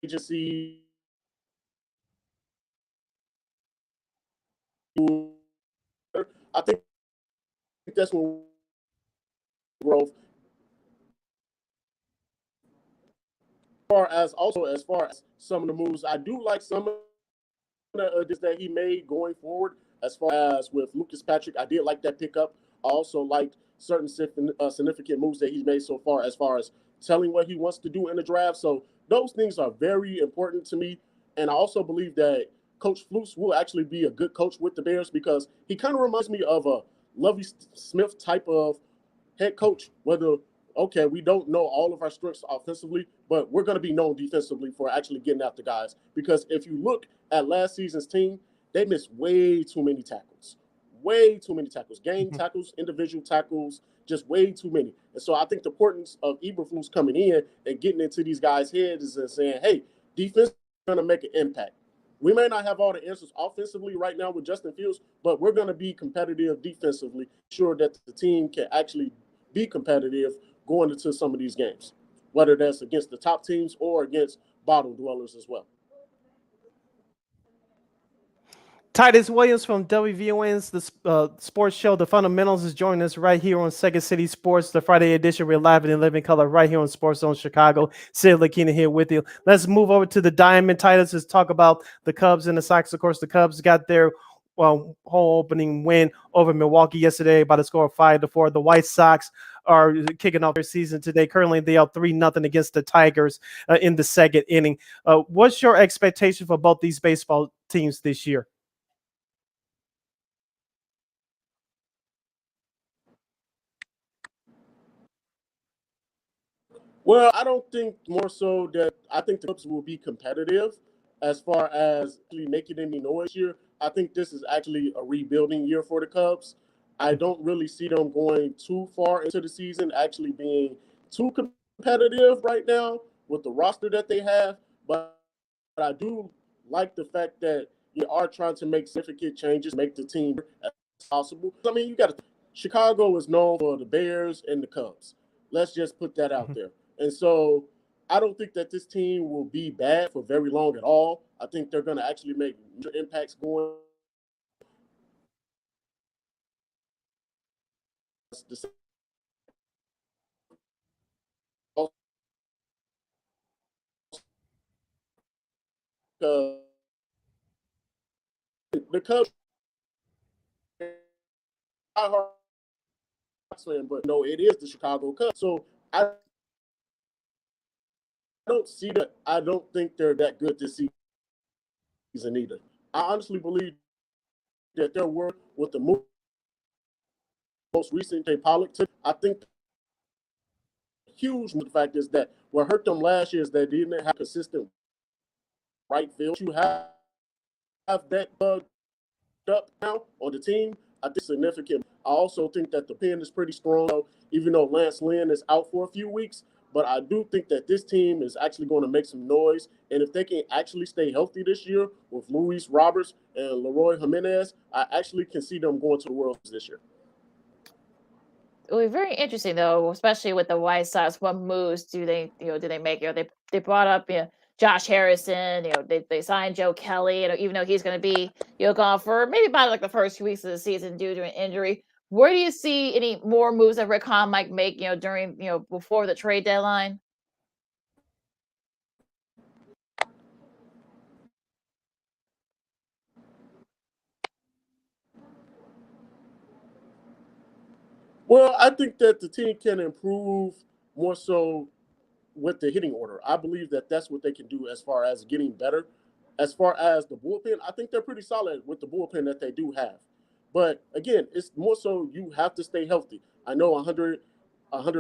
Agency. I think that's when growth. As far as some of the moves, I do like some of the that he made going forward. As far as with Lucas Patrick, I did like that pickup. I also liked certain significant moves that he's made so far as telling what he wants to do in the draft. So those things are very important to me. And I also believe that Coach Flus will actually be a good coach with the Bears because he kind of reminds me of a Lovie Smith type of head coach, whether, okay, we don't know all of our strengths offensively, but we're going to be known defensively for actually getting after guys. Because if you look at last season's team, they missed way too many tackles. Game tackles, individual tackles, just way too many. And so I think the importance of Eberflus coming in and getting into these guys' heads and saying, hey, defense is going to make an impact. We may not have all the answers offensively right now with Justin Fields, but we're going to be competitive defensively, sure that the team can actually be competitive going into some of these games, whether that's against the top teams or against bottom dwellers as well. Titus Williams from WVON's the sports show, The Fundamentals, is joining us right here on Second City Sports, the Friday edition. We're live and in living color right here on Sports Zone Chicago. Sid, Lakeena here with you. Let's move over to the diamond. Titus, let's talk about the Cubs and the Sox. Of course, the Cubs got their home opening win over Milwaukee yesterday by the score of 5-4. The White Sox are kicking off their season today. Currently, they are 3-0 against the Tigers in the second inning. What's your expectation for both these baseball teams this year? Well, I don't think more so that I think the Cubs will be competitive as far as actually making any noise here. I think this is actually a rebuilding year for the Cubs. I don't really see them going too far into the season, actually being too competitive right now with the roster that they have. But I do like the fact that you are trying to make significant changes, make the team as possible. I mean, you got to. Chicago is known for the Bears and the Cubs. Let's just put that out there. And so I don't think that this team will be bad for very long at all. I think they're going to actually make impacts going. The Cubs, but no, it is the Chicago Cubs. So I don't see that. I don't think they're that good this season either. I honestly believe that they're working with the most recent Jay Pollock. I think huge the fact is that what hurt them last year is that they didn't have consistent right field. You have that bugged up now on the team. I think significant. I also think that the pen is pretty strong, even though Lance Lynn is out for a few weeks. But I do think that this team is actually going to make some noise. And if they can actually stay healthy this year with Luis Roberts and Leroy Jimenez, I actually can see them going to the World this year. Well, very interesting though, especially with the White Sox. What moves do they make? They brought up Josh Harrison. They signed Joe Kelly. Even though he's going to be gone for maybe about like the first 2 weeks of the season due to an injury. Where do you see any more moves that Rick Hahn might make? During before the trade deadline. Well, I think that the team can improve more so with the hitting order. I believe that that's what they can do as far as getting better. As far as the bullpen, I think they're pretty solid with the bullpen that they do have. But again, it's more so you have to stay healthy. I know 100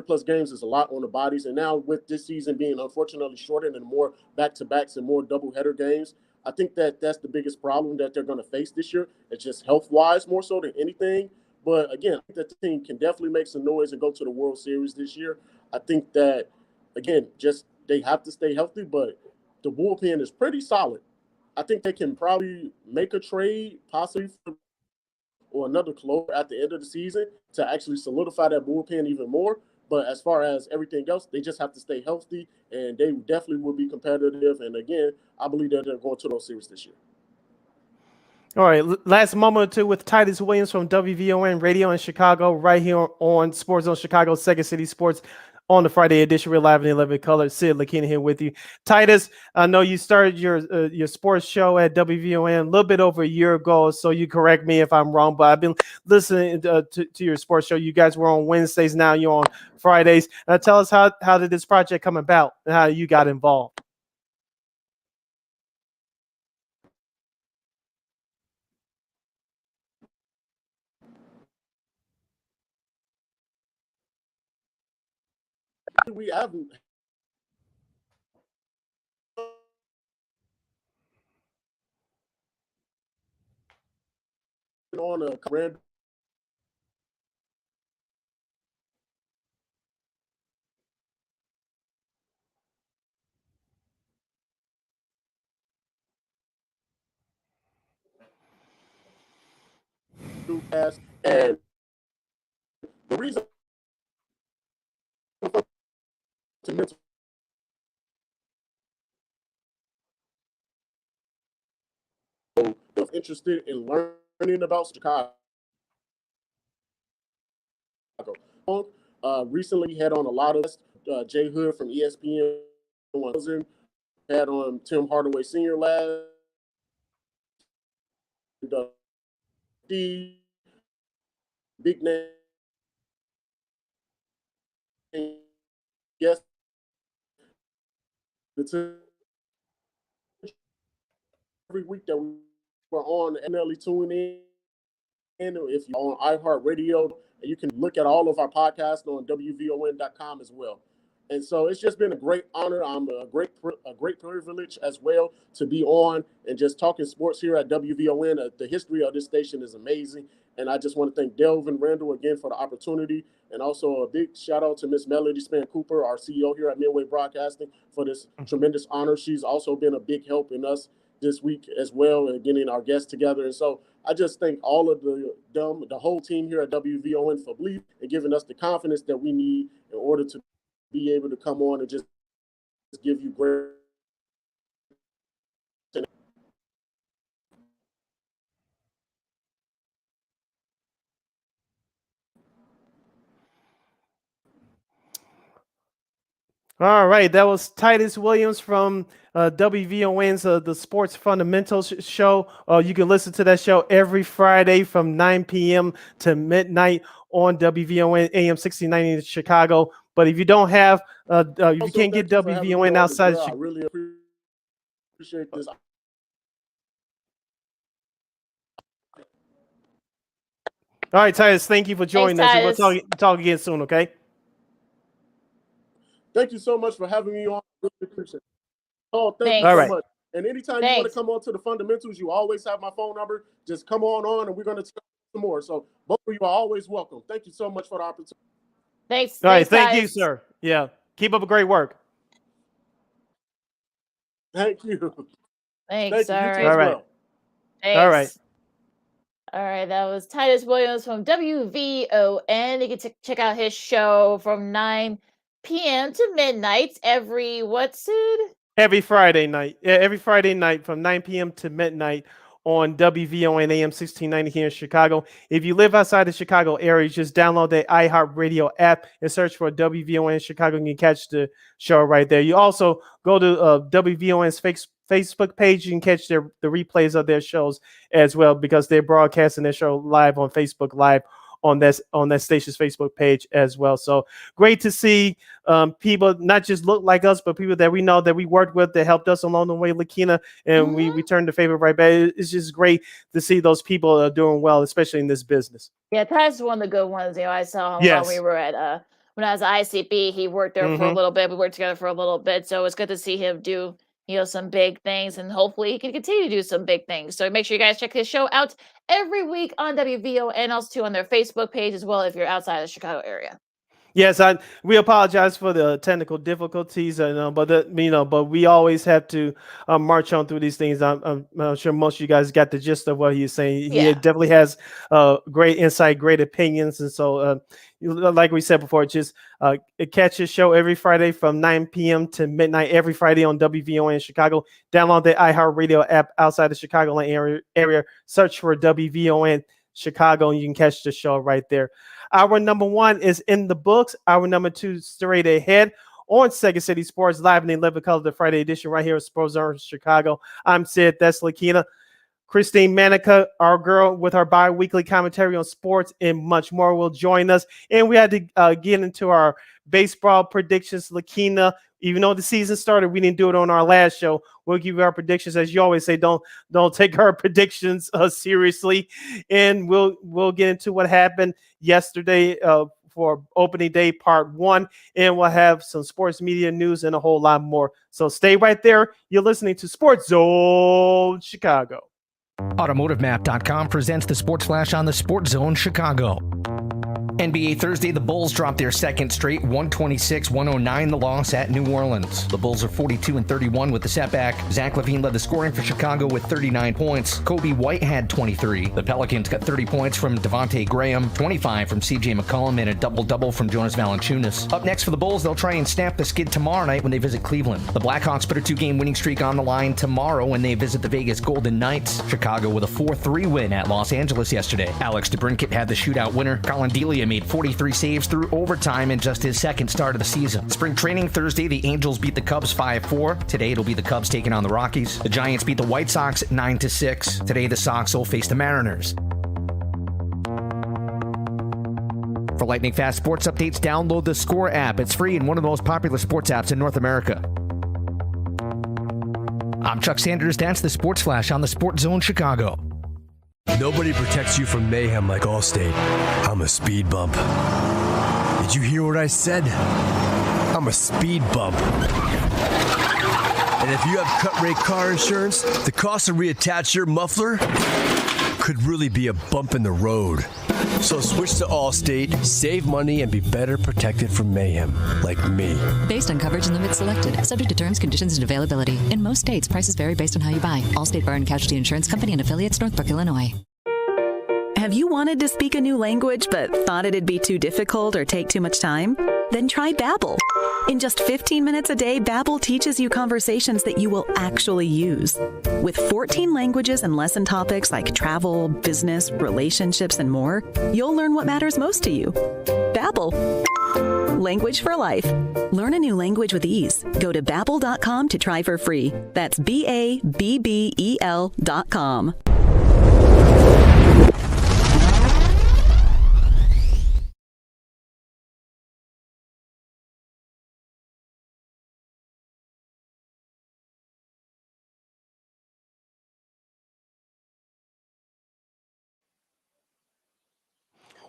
plus games is a lot on the bodies. And now with this season being unfortunately shortened and more back-to-backs and more doubleheader games, I think that that's the biggest problem that they're going to face this year. It's just health-wise more so than anything. But again, I think that the team can definitely make some noise and go to the World Series this year. I think that, again, just they have to stay healthy, but the bullpen is pretty solid. I think they can probably make a trade, possibly or another closer at the end of the season to actually solidify that bullpen even more. But as far as everything else, they just have to stay healthy, and they definitely will be competitive. And again, I believe that they're going to those series this year. All right, last moment or two with Titus Williams from WVON Radio in Chicago, right here on Sports Zone Chicago, Second City Sports on the Friday edition. We're live in 11 color. Sid, Lakeena here with you. Titus, I know you started your sports show at WVON a little bit over a year ago, so you correct me if I'm wrong, but I've been listening to your sports show. You guys were on Wednesdays, now you're on Fridays. Tell us how did this project come about and how you got involved? We haven't been on a random pass, and the reason to mental interested in learning about Chicago. Recently had on a lot of Jay Hood from ESPN, had on Tim Hardaway Sr. last, Steve, big name. Yes, every week that we're on MLB Tune In. If you're on iHeartRadio, and you can look at all of our podcasts on WVON.com as well. And so it's just been a great honor. I'm a great privilege as well to be on and just talking sports here at WVON. The history of this station is amazing. And I just want to thank Delvin Randall again for the opportunity. And also a big shout out to Miss Melody Span Cooper, our CEO here at Midway Broadcasting, for this tremendous honor. She's also been a big help in us this week as well and getting our guests together. And so I just thank all of the whole team here at WVON for believing and giving us the confidence that we need in order to be able to come on and just give you great. All right, that was Titus Williams from WVON's The Sports Fundamentals Show. You can listen to that show every Friday from 9 p.m. to midnight on WVON-AM 1690 in Chicago. But if you don't have, if you can't get WVON outside, I really appreciate this. All right, Titus, thank you for joining us. And we'll talk again soon, okay? Thank you so much for having me on. Really appreciate it. Oh, thank you so much. And anytime you want to come on to the fundamentals, you always have my phone number. Just come on and we're going to talk some more. So both of you are always welcome. Thank you so much for the opportunity. Thanks. All right, thank you, sir. Yeah, keep up a great work. Thank you. Thanks. All right. All right. Thanks. All right. All right, that was Titus Williams from WVON. You can check out his show from 9 p.m. to midnight every Every Friday night. Yeah, every Friday night from 9 p.m. to midnight on WVON-AM 1690 here in Chicago. If you live outside the Chicago area, just download the iHeartRadio app and search for WVON Chicago and you can catch the show right there. You also go to WVON's Facebook page. You can catch the replays of their shows as well because they're broadcasting their show live on Facebook Live on that station's Facebook page as well. So great to see people not just look like us, but people that we know that we worked with that helped us along the way, Lakeena, and we returned the favor right back. It's just great to see those people doing well, especially in this business. Yeah, Titus is one of the good ones. You know, I saw him while we were at when I was at ICB. He worked there for a little bit. We worked together for a little bit, so it's good to see him do some big things, and hopefully he can continue to do some big things. So make sure you guys check his show out every week on WVO and also too on their Facebook page as well if you're outside of the Chicago area. Yes, we apologize for the technical difficulties, but we always have to march on through these things. I'm sure most of you guys got the gist of what he's saying. He definitely has great insight, great opinions, and so like we said before, just catch his show every Friday from 9 p.m. to midnight every Friday on WVON in Chicago. Download the iHeartRadio app outside the Chicagoland area. Search for WVON Chicago, and you can catch the show right there. Hour number 1 is in the books. Hour number 2 straight ahead on Second City Sports Live in the 11 Colors, the Friday edition right here at Sports Zone Chicago. I'm Sid. That's Lakeena. Christine Manika, our girl with our bi-weekly commentary on sports and much more, will join us. And we had to get into our baseball predictions. Lakeena, even though the season started, we didn't do it on our last show. We'll give you our predictions. As you always say, don't take our predictions seriously. And we'll get into what happened yesterday for opening day part 1. And we'll have some sports media news and a whole lot more. So stay right there. You're listening to Sports Zone Chicago. AutomotiveMap.com presents the Sports Flash on the Sports Zone Chicago. NBA Thursday, the Bulls dropped their second straight, 126-109, the loss at New Orleans. The Bulls are 42-31 with the setback. Zach LaVine led the scoring for Chicago with 39 points. Kobe White had 23. The Pelicans got 30 points from Devontae Graham, 25 from CJ McCollum, and a double-double from Jonas Valanciunas. Up next for the Bulls, they'll try and snap the skid tomorrow night when they visit Cleveland. The Blackhawks put a 2-game winning streak on the line tomorrow when they visit the Vegas Golden Knights. Chicago with a 4-3 win at Los Angeles yesterday. Alex DeBrincat had the shootout winner. Colin Delia made 43 saves through overtime in just his second start of the season. Spring training Thursday, the Angels beat the Cubs 5-4. Today, it'll be the Cubs taking on the Rockies. The Giants beat the White Sox 9-6. Today, the Sox will face the Mariners. lightning fast sports updates, download the Score app. It's free and one of the most popular sports apps in North America. I'm Chuck Sanders. That's the Sports Flash on the Sports Zone Chicago. Nobody protects you from mayhem like Allstate. I'm a speed bump. Did you hear what I said? I'm a speed bump. And if you have cut-rate car insurance, the cost to reattach your muffler could really be a bump in the road. So switch to Allstate, save money, and be better protected from mayhem, like me. Based on coverage and limits selected, subject to terms, conditions, and availability. In most states, prices vary based on how you buy. Allstate Bar and Casualty Insurance Company and affiliates, Northbrook, Illinois. Have you wanted to speak a new language but thought it'd be too difficult or take too much time? Then try Babbel. In just 15 minutes a day, Babbel teaches you conversations that you will actually use. With 14 languages and lesson topics like travel, business, relationships, and more, you'll learn what matters most to you. Babbel. Language for life. Learn a new language with ease. Go to Babbel.com to try for free. That's BABBEL.com.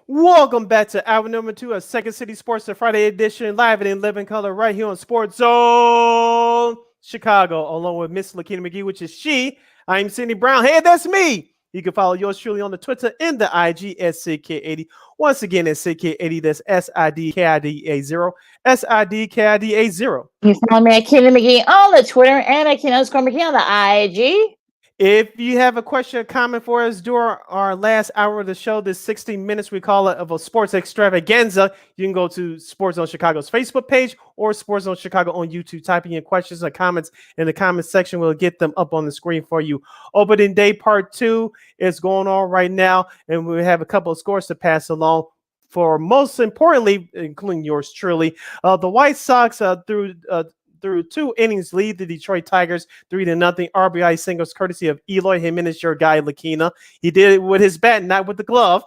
Welcome back to hour number 2 of Second City Sports, the Friday edition, live and in living color right here on Sports Zone Chicago, along with Miss Lakeena McGee, which is she. I'm Cindy Brown. Hey, that's me. You can follow yours truly on the Twitter and the IG at SidK80. Once again, at SidK80, that's SIDKIDA0, SIDKIDA0. You follow me at Lakeena McGee on the Twitter and at Lakeena_McGee on the IG. If you have a question or comment for us during our last hour of the show, this 60 minutes we call it of a sports extravaganza, you can go to Sports Zone Chicago's Facebook page or Sports Zone Chicago on YouTube. Type in your questions or comments in the comment section. We'll get them up on the screen for you. Opening day part 2 is going on right now, and we have a couple of scores to pass along. For most importantly, including yours truly, the White Sox through 2 innings lead the Detroit Tigers 3-0 RBI singles courtesy of Eloy Jimenez, your guy Lakeena. He did it with his bat, not with the glove.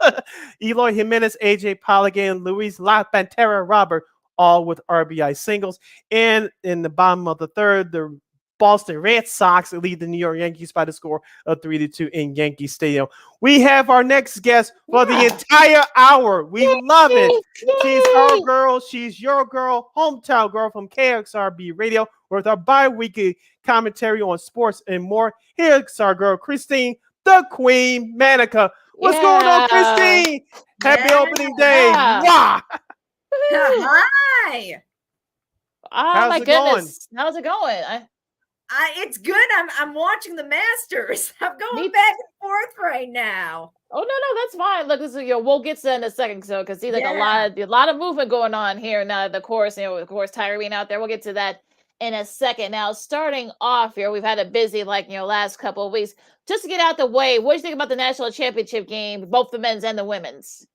Eloy Jimenez, AJ Pollock, and Luis La Pantera Robert, all with RBI singles. And in the bottom of the third, the Boston Red Sox lead the New York Yankees by the score of 3-2 in Yankee Stadium. We have our next guest for the entire hour. We love it. She's our girl. She's your girl, hometown girl from KXRB Radio with our bi-weekly commentary on sports and more. Here's our girl, Christine, the Queen Manika. What's going on, Christine? Happy opening day. Wow. Hi. Oh, my goodness. How's it going? It's good. I'm watching the Masters. I'm going back and forth right now. Oh no, that's fine. Look, this is, we'll get to that in a second. So, because see, like a lot of movement going on here now. The course, of course, Tiger being out there. We'll get to that in a second. Now, starting off here, we've had a busy last couple of weeks. Just to get out the way, what do you think about the national championship game, both the men's and the women's?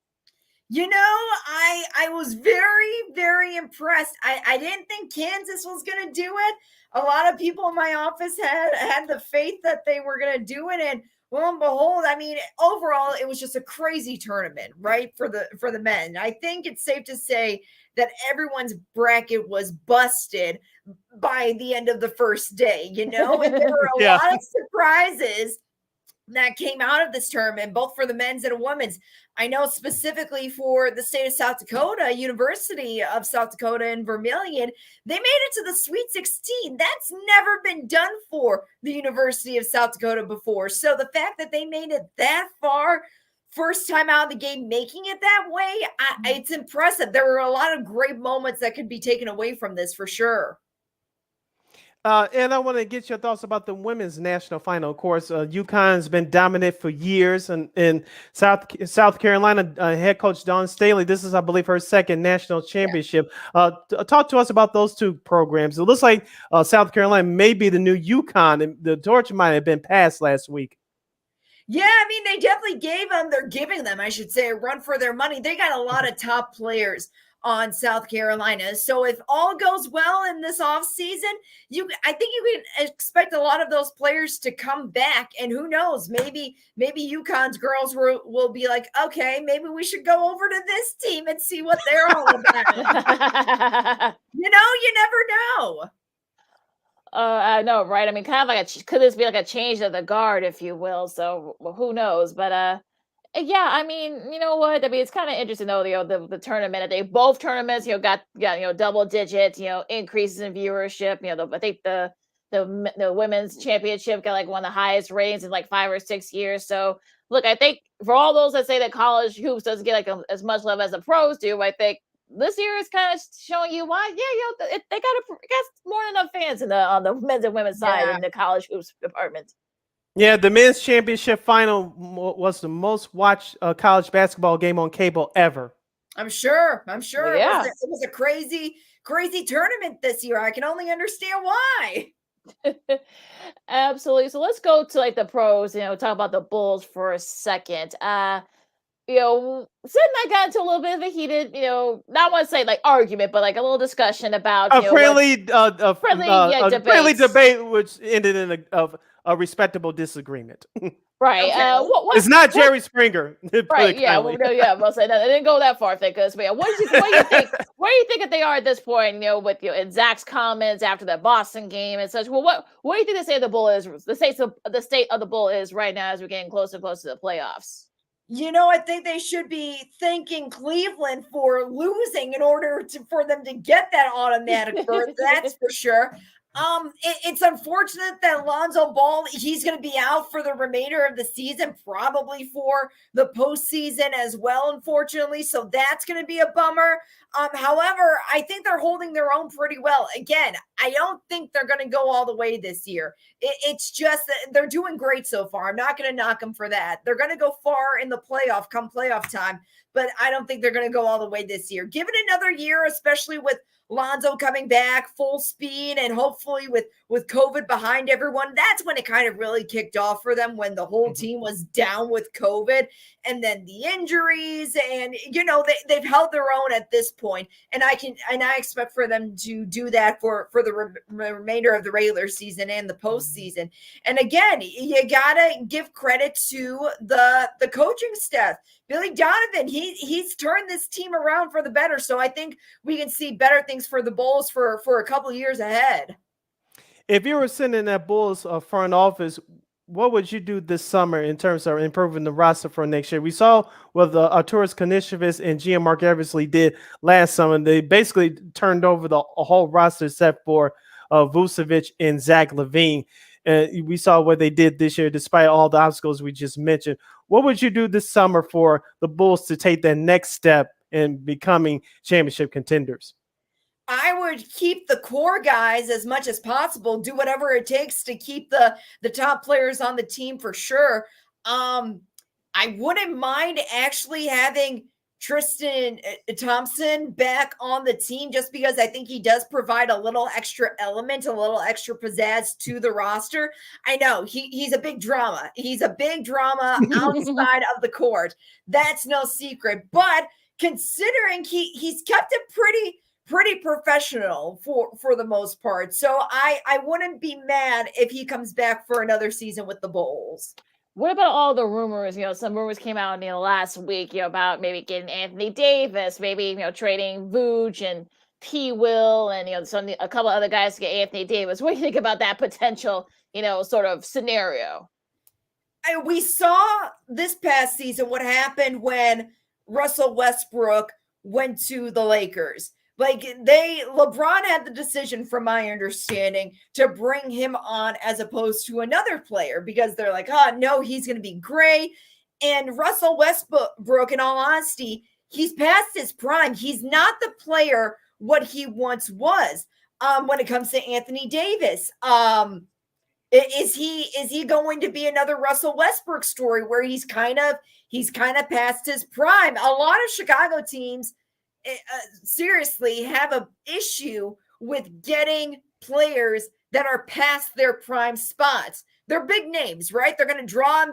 I was very, very impressed. I didn't think Kansas was going to do it. A lot of people in my office had the faith that they were going to do it. And lo and behold, overall, it was just a crazy tournament, right? For the men. I think it's safe to say that everyone's bracket was busted by the end of the first day, and there were a lot of surprises that came out of this tournament, both for the men's and women's. I know specifically for the state of South Dakota, University of South Dakota in Vermilion, they made it to the Sweet 16. That's never been done for the University of South Dakota before. So the fact that they made it that far, first time out of the game, making it that way, it's impressive. There were a lot of great moments that could be taken away from this for sure. And I want to get your thoughts about the women's national final. Of course, UConn's been dominant for years, and in South Carolina, head coach Dawn Staley, this is, I believe, her second national championship. Talk to us about those two programs. It looks like South Carolina may be the new UConn, and the torch might have been passed last week. Yeah, they definitely they're giving them, I should say, a run for their money. They got a lot of top players on South Carolina. So if all goes well in this offseason, I think you can expect a lot of those players to come back. And who knows, maybe UConn's girls will be like, okay, maybe we should go over to this team and see what they're all about. You never know. I know, right? I mean, kind of like could this be like a change of the guard, if you will? So who knows? But yeah, I mean, you know what? I mean, it's kind of interesting though. The tournament. Both tournaments, got double digit, increases in viewership. I think the women's championship got like one of the highest ratings in like 5 or 6 years. So look, I think for all those that say that college hoops doesn't get like as much love as the pros do, I think this year is kind of showing you why. Yeah, they got more than enough fans on the men's and women's side in the college hoops department. Yeah, the men's championship final was the most watched college basketball game on cable ever. I'm sure. Yeah. It was a crazy tournament this year. I can only understand why. Absolutely. So let's go to like the pros, talk about the Bulls for a second. Sid and I got into a little bit of a heated, not want to say like argument, but like a little discussion about a friendly debate, which ended in a respectable disagreement. Right. Okay. It's not Jerry Springer. Right. Yeah. Well, say that. I didn't go that far, because what do you think? Where do you think that they are at this point? With and Zach's comments after that Boston game and such. Well, what do you think the state of the Bull is? The state of the Bull is right now as we're getting closer and closer to the playoffs. I think they should be thanking Cleveland for losing in order for them to get that automatic berth. That's for sure. It's unfortunate that Lonzo Ball, he's going to be out for the remainder of the season, probably for the postseason as well, unfortunately. So that's going to be a bummer. However, I think they're holding their own pretty well. Again, I don't think they're going to go all the way this year. It's just that they're doing great so far. I'm not going to knock them for that. They're going to go far in the come playoff time, but I don't think they're going to go all the way this year. Give it another year, especially with Lonzo coming back full speed and hopefully with COVID behind everyone. That's when it kind of really kicked off for them, when the whole team was down with COVID and then the injuries, and they've held their own at this point. And I expect for them to do that for the remainder of the regular season and the postseason. And again, you gotta give credit to the coaching staff. Billy Donovan, he's turned this team around for the better. So I think we can see better things for the Bulls for a couple of years ahead. If you were sitting in that Bulls front office, what would you do this summer in terms of improving the roster for next year? We saw what Arturas Karnisovas and GM Mark Eversley did last summer. They basically turned over the whole roster except for Vucevic and Zach LaVine. And we saw what they did this year, despite all the obstacles we just mentioned. What would you do this summer for the Bulls to take that next step in becoming championship contenders? I would keep the core guys as much as possible, do whatever it takes to keep the top players on the team for sure. I wouldn't mind actually having Tristan Thompson back on the team, just because I think he does provide a little extra element, a little extra pizzazz to the roster. I know he's a big drama. He's a big drama outside of the court. That's no secret. But considering he's kept it pretty professional for the most part. So I wouldn't be mad if he comes back for another season with the Bulls. What about all the rumors? Some rumors came out last week, about maybe getting Anthony Davis, maybe trading Vooch and P. Will, and a couple other guys to get Anthony Davis. What do you think about that potential, sort of scenario? We saw this past season what happened when Russell Westbrook went to the Lakers. LeBron had the decision, from my understanding, to bring him on as opposed to another player, because they're like, no, he's going to be great. And Russell Westbrook, in all honesty, he's past his prime. He's not the player what he once was. When it comes to Anthony Davis, is he going to be another Russell Westbrook story where he's kind of past his prime? A lot of Chicago teams seriously have an issue with getting players that are past their prime spots. They're big names, right? They're going to draw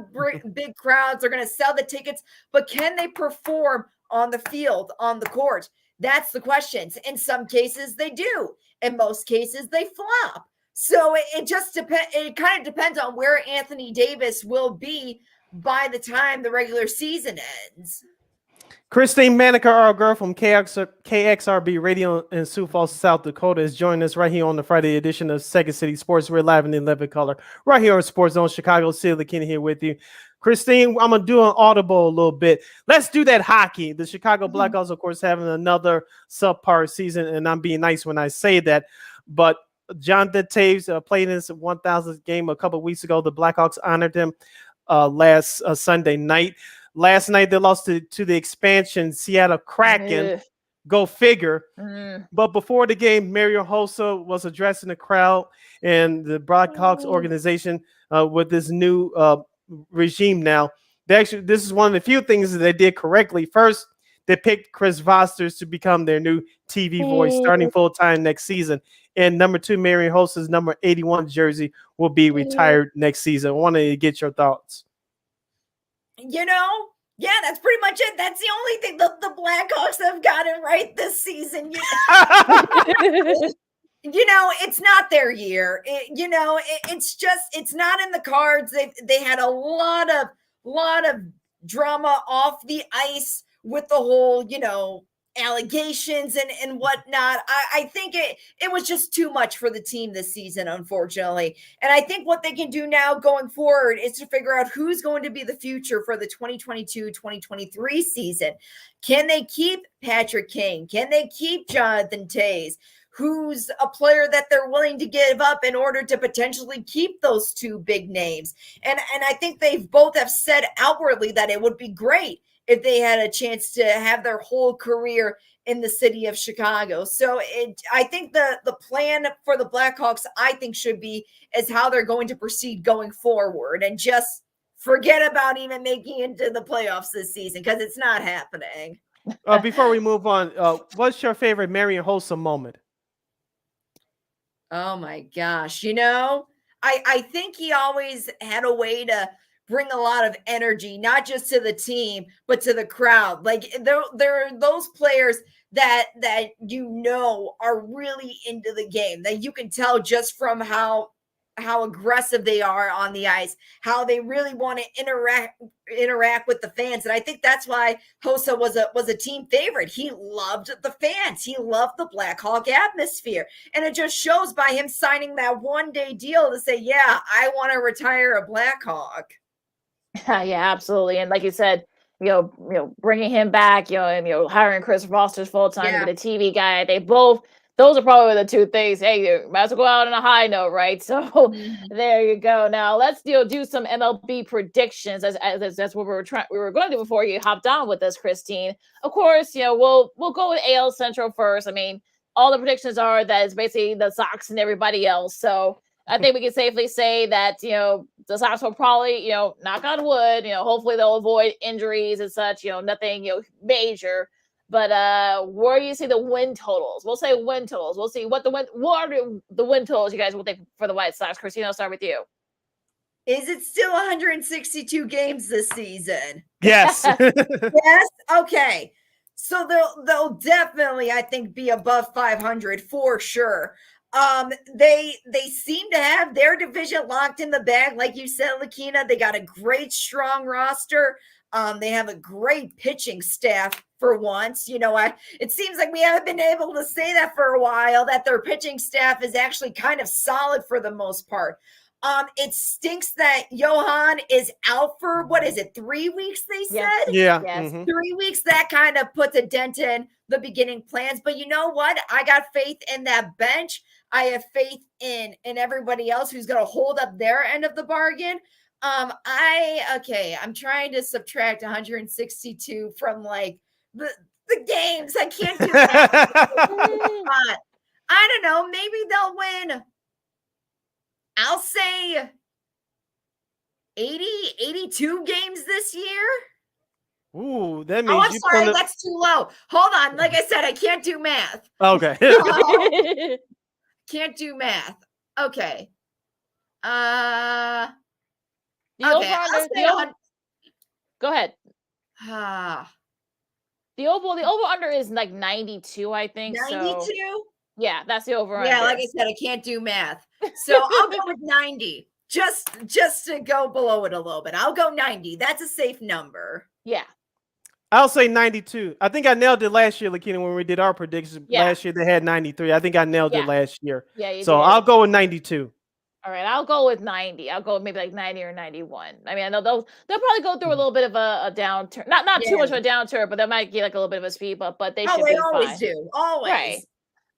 big crowds. They're going to sell the tickets, but can they perform on the field, on the court? That's the questions. In some cases, they do. In most cases, they flop. So it just depends. It kind of depends on where Anthony Davis will be by the time the regular season ends. Christine Manika, our girl from KXRB Radio in Sioux Falls, South Dakota, is joining us right here on the Friday edition of Second City Sports. We're live in the 11 color right here on Sports Zone Chicago. Sid, Lakeena here with you. Christine, I'm going to do an audible a little bit. Let's do that hockey. The Chicago Blackhawks, of course, having another subpar season, and I'm being nice when I say that. But Jonathan Taves played in his 1,000th game a couple of weeks ago. The Blackhawks honored him last Sunday night. Last night, they lost to the expansion Seattle Kraken. Go figure. But before the game, Mario Hossa was addressing the crowd and the Blackhawks organization with this new regime now. This is one of the few things that they did correctly. First, they picked Chris Vosters to become their new TV voice starting full-time next season. And number 2, Mario Hossa's number 81 jersey will be retired next season. I wanted to get your thoughts. Yeah, that's pretty much it. That's the only thing the Blackhawks have gotten right this season. It's not their year. It's not in the cards. They had a lot of drama off the ice with the whole, allegations and whatnot. I think it was just too much for the team this season, unfortunately. And I think what they can do now going forward is to figure out who's going to be the future for the 2022-2023 season. Can they keep Patrick Kane? Can they keep Jonathan Taves, who's a player that they're willing to give up in order to potentially keep those two big names? And I think they both have said outwardly that it would be great if they had a chance to have their whole career in the city of Chicago. So I think the plan for the Blackhawks, I think, should be is how they're going to proceed going forward and just forget about even making it into the playoffs this season because it's not happening. Before we move on, what's your favorite Marion Hossa moment? Oh, my gosh. I think he always had a way to bring a lot of energy, not just to the team, but to the crowd. Like there are those players that are really into the game, that you can tell just from how aggressive they are on the ice, how they really want to interact with the fans. And I think that's why Hossa was a team favorite. He loved the fans. He loved the Blackhawk atmosphere. And it just shows by him signing that one-day deal to say, yeah, I want to retire a Blackhawk. Yeah, absolutely. And like you said, bringing him back, and hiring Chris Foster's full time to be the TV guy. Those are probably the two things. Hey, you might as well go out on a high note, right? So there you go. Now let's do some MLB predictions as that's what we were going to do before you hopped on with us, Christine. Of course, we'll go with AL Central first. I mean, all the predictions are that it's basically the Sox and everybody else. So I think we can safely say that, the Sox will probably, knock on wood, hopefully they'll avoid injuries and such, nothing, major. But where do you see the win totals? We'll say win totals. We'll see what are the win totals you guys will think for the White Sox. Christine, I'll start with you. Is it still 162 games this season? Yes. Yes? Okay. So they'll definitely, I think, be above 500 for sure. They seem to have their division locked in the bag. Like you said, Lakeena, they got a great, strong roster. They have a great pitching staff for once. It seems like we haven't been able to say that for a while, that their pitching staff is actually kind of solid for the most part. It stinks that Johan is out for, 3 weeks, they said? Yeah. Yes. 3 weeks, that kind of puts a dent in the beginning plans. But you know what? I got faith in that bench. I have faith in everybody else who's going to hold up their end of the bargain. I'm trying to subtract 162 from like the games. I can't do that. I don't know. Maybe they'll win. I'll say 82 games this year. Ooh, that means I'm sorry, that's too low. Hold on. Like I said, I can't do math. Okay. Can't do math. Okay. Go I'll say ahead. The over under is like 92, I think. 92? So yeah, that's the over under. Yeah, like I said, I can't do math. So I'll go with 90. Just to go below it a little bit. I'll go 90. That's a safe number. Yeah. I'll say 92. I think I nailed it last year, Lakeena, when we did our predictions. Yeah. Last year they had 93. I think I nailed it last year. Yeah, you so did. I'll go with 92. All right, I'll go with 90. I'll go maybe like 90 or 91. I mean, I know they'll probably go through a little bit of a downturn. Not too much of a downturn, but they might get like a little bit of a speed bup, but they should be always fine. do. Always. Right.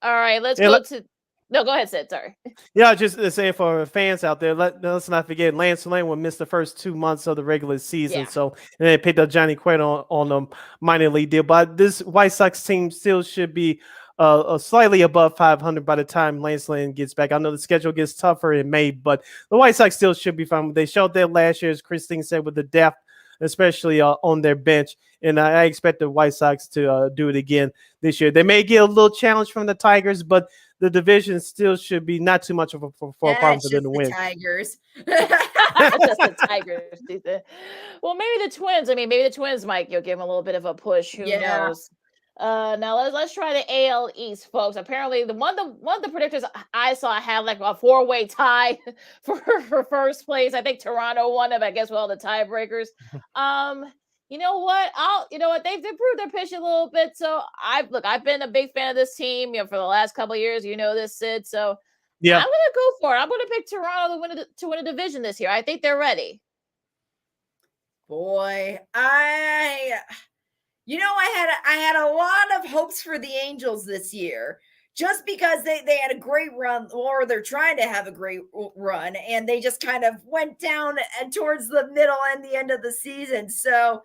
All right, let's go to No, go ahead, Sid. Sorry. Yeah, just to say for fans out there, let's not forget Lance Lane will miss the first 2 months of the regular season. So and they picked up Johnny Cueto on a minor league deal. But this White Sox team still should be slightly above 500 by the time Lance Lane gets back. I know the schedule gets tougher in May, but the White Sox still should be fine. They showed that last year, as Christine said, with the depth, especially on their bench. And I expect the White Sox to do it again this year. They may get a little challenge from the Tigers, but the division still should be not too much of a problem for them to win. Tigers. Just the Tigers. Well, maybe the Twins. I mean, maybe the Twins might give them a little bit of a push. Who knows? Now let's try the AL East, folks. Apparently, one of the predictors I saw had like a 4-way tie for first place. I think Toronto won it, I guess, with all the tiebreakers. You know what? They've improved their pitch a little bit. So I've been a big fan of this team, for the last couple of years. You know this, Sid. So I'm gonna go for it. I'm gonna pick Toronto to win a division this year. I think they're ready. Boy, I had a lot of hopes for the Angels this year, just because they had a great run, or they're trying to have a great run, and they just kind of went down towards the middle and the end of the season. So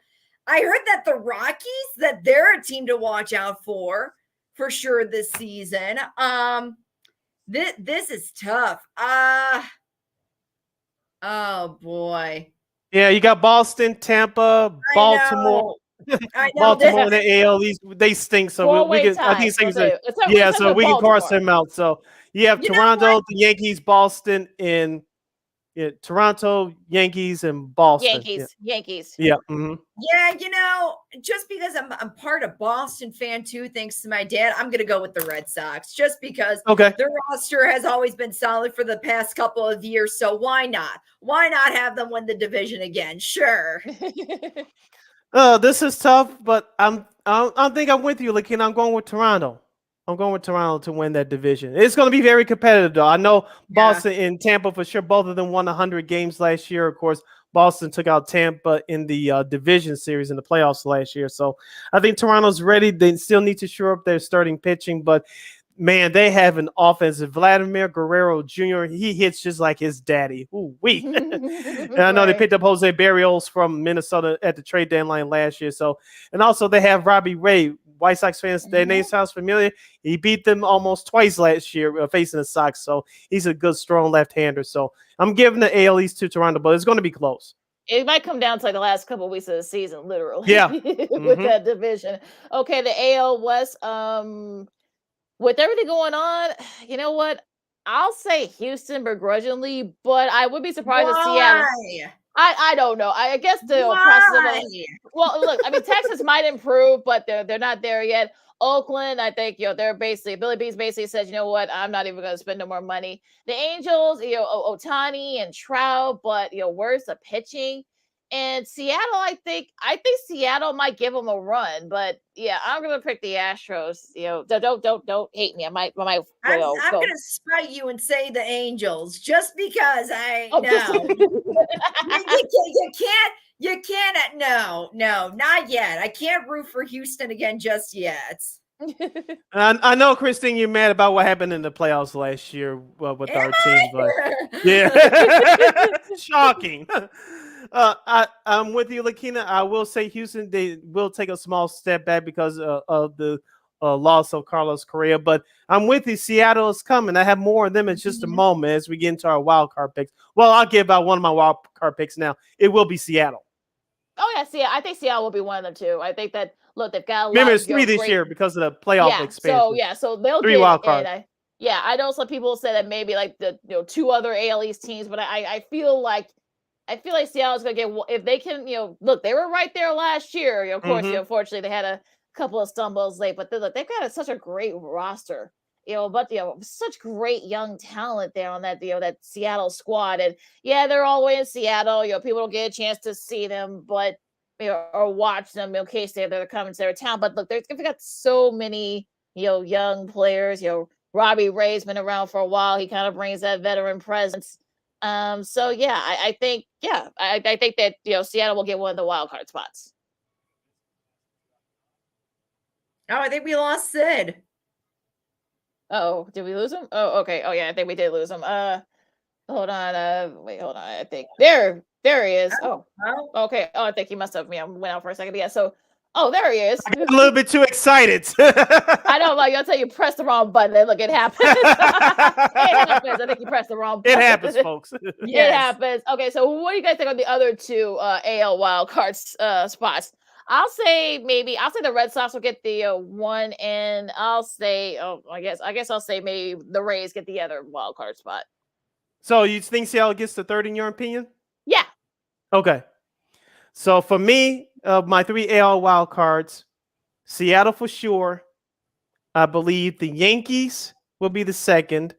I heard that the Rockies, that they're a team to watch out for sure this season. This is tough. Oh boy. Yeah, you got Boston, Tampa, Baltimore. I know Baltimore and the AL East, they stink. So we can, I think so we can cross them out. So you have Toronto, the Yankees, Boston, and Toronto, Yankees, and Boston. Yankees. Yeah. Mm-hmm. Yeah, just because I'm part of Boston fan too, thanks to my dad, I'm going to go with the Red Sox, just because their roster has always been solid for the past couple of years. So why not? Why not have them win the division again? Sure. This is tough, but I think I'm with you, Lakeena. I'm going with Toronto. I'm going with Toronto to win that division. It's going to be very competitive, though. I know Boston and Tampa for sure. Both of them won 100 games last year. Of course, Boston took out Tampa in the division series in the playoffs last year. So I think Toronto's ready. They still need to shore up their starting pitching, but man, they have an offense. Vladimir Guerrero Jr., he hits just like his daddy. Ooh-wee. And I know they picked up Jose Barrios from Minnesota at the trade deadline last year. So, and also they have Robbie Ray. White Sox fans, their name sounds familiar. He beat them almost twice last year facing the Sox. So he's a good, strong left-hander. So I'm giving the AL East to Toronto, but it's going to be close. It might come down to like the last couple of weeks of the season, literally. Yeah. With that division. Okay, the AL West. With everything going on, you know what? I'll say Houston begrudgingly, but I would be surprised if Seattle. I don't know. I guess the well, look, I mean, Texas might improve, but they're not there yet. Oakland, I think, they're basically, Billy Bees basically says, you know what, I'm not even going to spend no more money. The Angels, Ohtani and Trout, but where's the pitching? And Seattle, I think Seattle might give them a run, but yeah, I'm gonna pick the Astros. Don't hate me. I'm going to spite you and say the Angels, just because I know you can't. No, not yet. I can't root for Houston again just yet. I know, Christine, you're mad about what happened in the playoffs last year with our team, but yeah, shocking. I'm with you, Lakeena. I will say Houston, they will take a small step back because of the loss of Carlos Correa. But I'm with you. Seattle is coming. I have more of them in just a moment as we get into our wild card picks. Well, I'll give out one of my wild card picks now. It will be Seattle. Oh, yeah. I think Seattle will be one of them, too. I think that, look, they've got a lot Remember, it's 3 this year because of the playoff expansion. So they'll 3 wild cards. I know some people say that maybe like the 2 other AL East teams, but I feel like Seattle's going to get, if they can, look, they were right there last year. Of course, unfortunately, they had a couple of stumbles late, but they've got such a great roster. But such great young talent there on that that Seattle squad, and they're all the way in Seattle. People don't get a chance to see them, but or watch them in case they're coming to their town. But look, they've got so many young players. Robbie Ray's been around for a while. He kind of brings that veteran presence. So I think I think that Seattle will get one of the wild card spots. Oh, I think we lost Sid. Oh, did we lose him? Oh, okay. Oh, yeah, I think we did lose him. Hold on. Wait, hold on. I think there he is. Oh, okay. Oh, I think he must have went out for a second. Yeah. So, there he is. I got a little bit too excited. I know. Like, I'll tell you, press the wrong button. And look, it happens. It happens. I think you pressed the wrong button. It happens, folks. It happens. Okay. So, what do you guys think on the other two AL wild card spots? I'll say the Red Sox will get the one, and I'll say I guess I'll say maybe the Rays get the other wild card spot. So you think Seattle gets the third in your opinion? Yeah. Okay. So for me, my 3 AL wild cards, Seattle for sure. I believe the Yankees will be the second,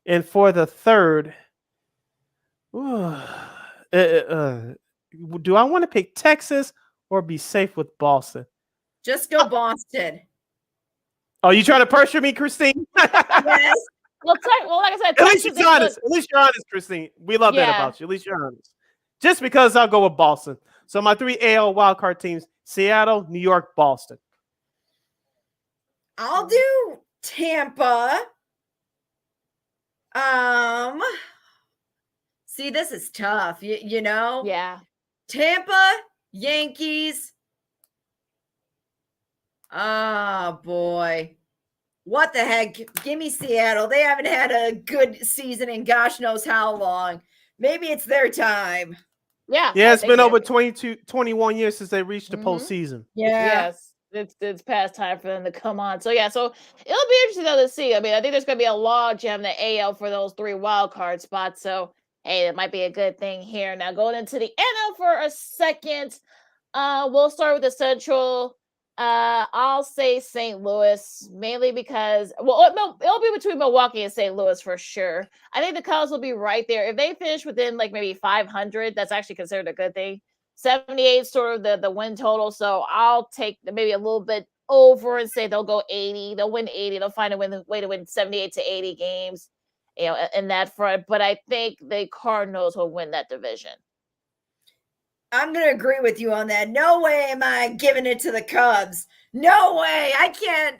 and for the third, do I want to pick Texas or be safe with Boston? Just go Boston. Oh, you trying to pressure me, Christine? Yes. Well, like I said, at least you're honest. At least you're honest, Christine. We love that about you. At least you're honest. Just because I'll go with Boston. So my 3 AL wildcard teams: Seattle, New York, Boston. I'll do Tampa. See, this is tough. You know? Yeah. Tampa, Yankees. Oh, boy. What the heck? Give me Seattle. They haven't had a good season in gosh knows how long. Maybe it's their time. Yeah. Yeah, it's been over 21 years since they reached the postseason. Yeah. Yes. It's past time for them to come on. So, so it'll be interesting, though, to see. I mean, I think there's going to be a log jam in the AL for those 3 wild card spots. So, hey, it might be a good thing here. Now, going into the NL for a second, we'll start with the Central. I'll say St. Louis, mainly because, it'll be between Milwaukee and St. Louis for sure. I think the Cubs will be right there. If they finish within like maybe 500, that's actually considered a good thing. 78 sort of the win total, so I'll take maybe a little bit over and say they'll go 80. They'll win 80. They'll find a way to win 78 to 80 games, in that front. But I think the Cardinals will win that division. I'm going to agree with you on that. No way am I giving it to the Cubs. No way. I can't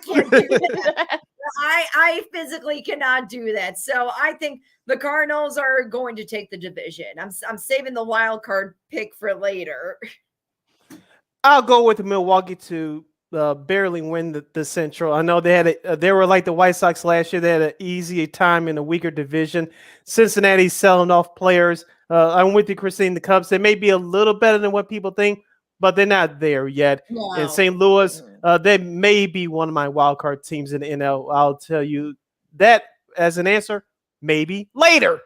do that. I physically cannot do that. So I think the Cardinals are going to take the division. I'm saving the wild card pick for later. I'll go with Milwaukee to barely win the Central. I know they were like the White Sox last year. They had an easier time in a weaker division. Cincinnati's selling off players. I'm with you, Christine. The Cubs, they may be a little better than what people think, but they're not there yet. No. And St. Louis, they may be one of my wild card teams in the NL. I'll tell you that as an answer, maybe later.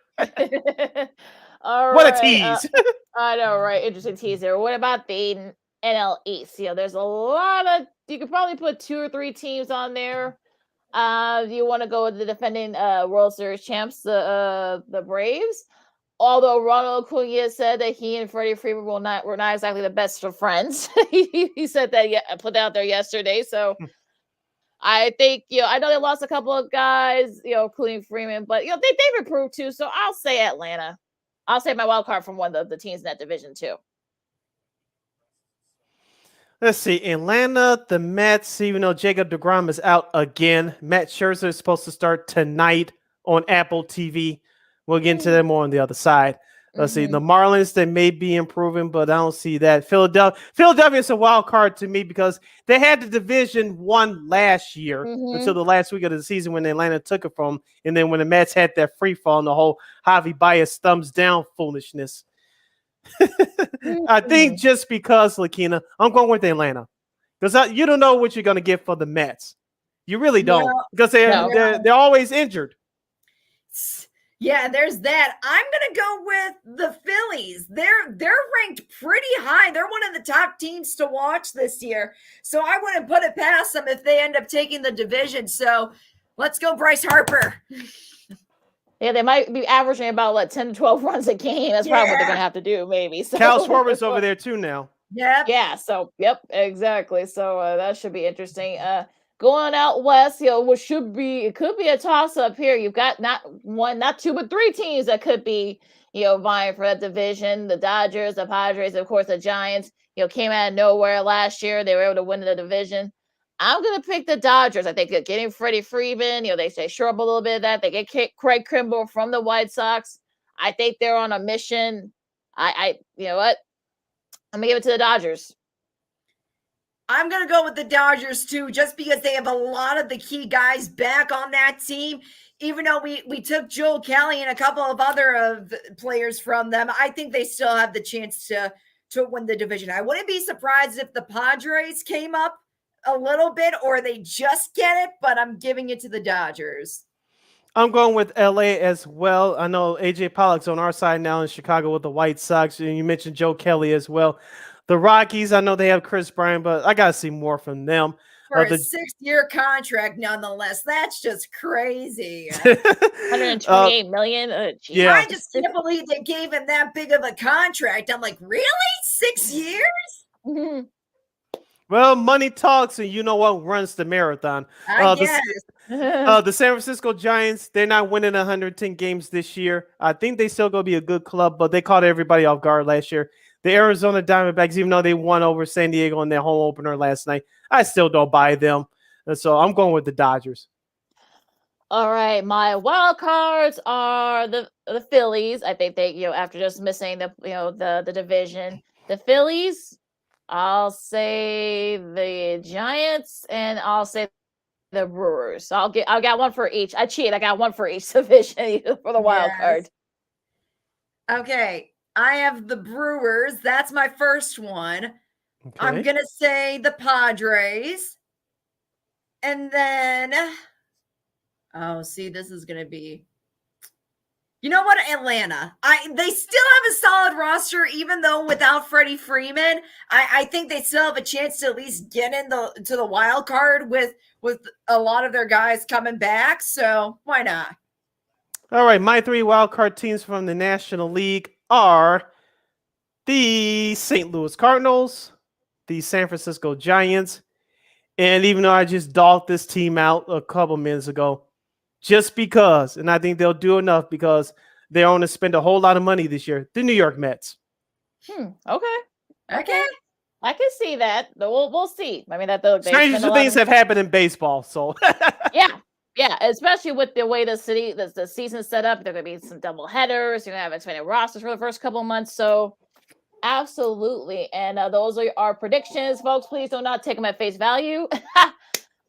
All what right. a tease. I know, right? Interesting tease there. What about the NL East? There's a lot of, you could probably put 2 or 3 teams on there. You want to go with the defending World Series champs, the Braves? Although Ronald Acuna said that he and Freddie Freeman were not exactly the best of friends. he said that, put that out there yesterday. So I think, I know they lost a couple of guys, including Freeman, but they've improved too. So I'll say Atlanta. I'll say my wild card from one of the teams in that division too. Let's see. Atlanta, the Mets, even though Jacob deGrom is out again, Matt Scherzer is supposed to start tonight on Apple TV. We'll get into that more on the other side. Let's see. The Marlins, they may be improving, but I don't see that. Philadelphia is a wild card to me because they had the division won last year until the last week of the season when Atlanta took it from. And then when the Mets had that free fall and the whole Javi Baez thumbs down foolishness. I think just because, Lakeena, I'm going with Atlanta. Because you don't know what you're going to get for the Mets. You really don't. Because they're always injured. Yeah, there's that. I'm gonna go with the Phillies. They're ranked pretty high. They're one of the top teams to watch this year. So I wouldn't put it past them if they end up taking the division. So let's go, Bryce Harper. Yeah, they might be averaging about 10 to 12 runs a game. That's probably what they're gonna have to do, maybe. So Cal Schwarber's over there too now. Yep. Yeah, so yep, exactly. So that should be interesting. Going out west, what could be a toss-up here. You've got not one, not two, but three teams that could be, vying for that division. The Dodgers, the Padres, of course, the Giants, came out of nowhere last year. They were able to win the division. I'm gonna pick the Dodgers. I think that getting Freddie Freeman, they shore up a little bit of that. They get Craig Kimbrell from the White Sox. I think they're on a mission. You know what? I'm gonna give it to the Dodgers. I'm going to go with the Dodgers too, just because they have a lot of the key guys back on that team. Even though we took Joel Kelly and a couple of other players from them, I think they still have the chance to win the division. I wouldn't be surprised if the Padres came up a little bit or they just get it, but I'm giving it to the Dodgers. I'm going with LA as well. I know AJ Pollock's on our side now in Chicago with the White Sox, and you mentioned Joe Kelly as well. The Rockies, I know they have Chris Bryant, but I got to see more from them. For a 6-year contract, nonetheless. That's just crazy. $128 million. Yeah. I just can't believe they gave him that big of a contract. I'm like, really? 6 years? Mm-hmm. Well, money talks, and you know what runs the marathon. I guess. The San Francisco Giants, they're not winning 110 games this year. I think they still going to be a good club, but they caught everybody off guard last year. The Arizona Diamondbacks, even though they won over San Diego in their home opener last night, I still don't buy them. And so I'm going with the Dodgers. All right, my wild cards are the Phillies. I think they, after just missing the division, the Phillies. I'll say the Giants, and I'll say the Brewers. So I got one for each. I cheated. I got one for each division for the wild card. Okay. I have the Brewers. That's my first one. Okay. I'm going to say the Padres. And then, this is going to be, you know what? Atlanta. They still have a solid roster, even though without Freddie Freeman. I think they still have a chance to at least get to the wild card with a lot of their guys coming back. So why not? All right. My three wild card teams from the National League are the St. Louis Cardinals, the San Francisco Giants, and even though I just dogged this team out a couple minutes ago, just because, and I think they'll do enough because they're going to spend a whole lot of money this year, the New York Mets. Okay. I can see that. We'll see. I mean, stranger things have happened in baseball, so Yeah, especially with the way the season's set up. There are going to be some double headers. You're going to have expanded rosters for the first couple of months. So, absolutely. And those are our predictions, folks. Please do not take them at face value.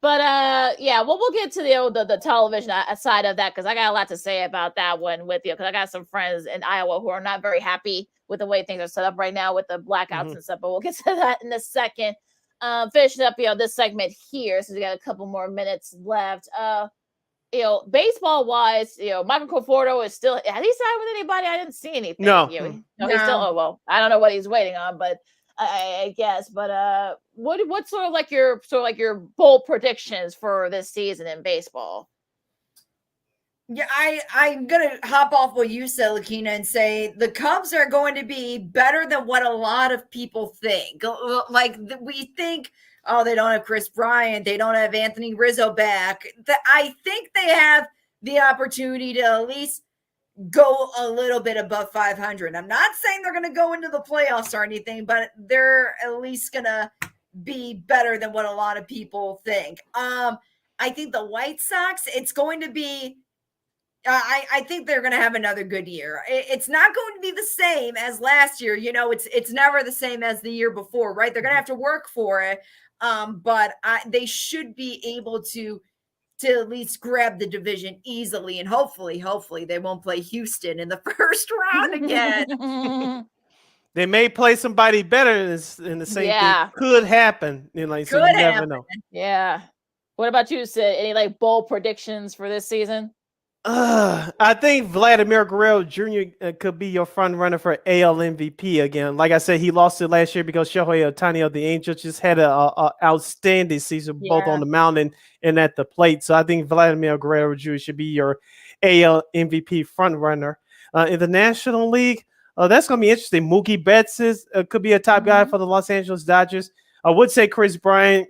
But, we'll get to the television side of that because I got a lot to say about that one with you because I got some friends in Iowa who are not very happy with the way things are set up right now with the blackouts and stuff. But we'll get to that in a second. Finishing up, this segment here, since we got a couple more minutes left. Baseball wise, Michael Conforto is still. Has he signed with anybody? I didn't see anything. No. He's still. I don't know what he's waiting on, but I guess. But what's sort of like your bold predictions for this season in baseball? Yeah, I'm going to hop off what you said, Lakeena, and say the Cubs are going to be better than what a lot of people think. Like, we think, they don't have Chris Bryant. They don't have Anthony Rizzo back. I think they have the opportunity to at least go a little bit above 500. I'm not saying they're going to go into the playoffs or anything, but they're at least going to be better than what a lot of people think. I think the White Sox, it's going to be I think they're going to have another good year. It's not going to be the same as last year. It's never the same as the year before, right? They're going to have to work for it. But they should be able to at least grab the division easily. And hopefully they won't play Houston in the first round again. They may play somebody better in the same thing. Could happen. So you never know. Yeah. What about you, Sid? Any bold predictions for this season? I think Vladimir Guerrero Jr. Could be your front runner for AL MVP again. Like I said, he lost it last year because Shohei Ohtani of the Angels just had a outstanding season, both on the mound and at the plate. So I think Vladimir Guerrero Jr. should be your AL MVP front runner. In the National League, that's going to be interesting. Mookie Betts could be a top guy for the Los Angeles Dodgers. I would say Chris Bryant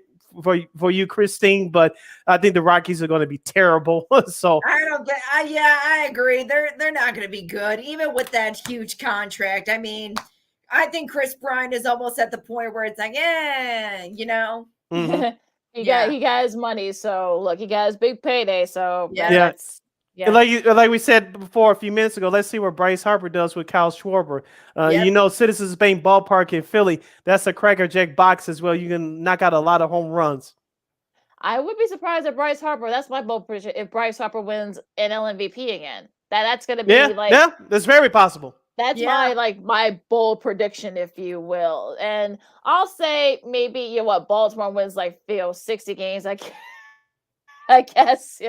for you, Christine, but I think the Rockies are going to be terrible. So I don't get. I agree. They're not going to be good, even with that huge contract. I mean, I think Chris Bryant is almost at the point where it's like, you know. Mm-hmm. he got his money. So look, he got his big payday. So that's. Yeah. Like we said before a few minutes ago, let's see what Bryce Harper does with Kyle Schwarber. You know, Citizens Bank Ballpark in Philly, that's a crackerjack box as well. You can knock out a lot of home runs. I would be surprised if Bryce Harper, that's my bold prediction, if Bryce Harper wins NL MVP again. That's going to be that's very possible. That's my bold prediction, if you will. And I'll say maybe, Baltimore wins 60 games. I guess,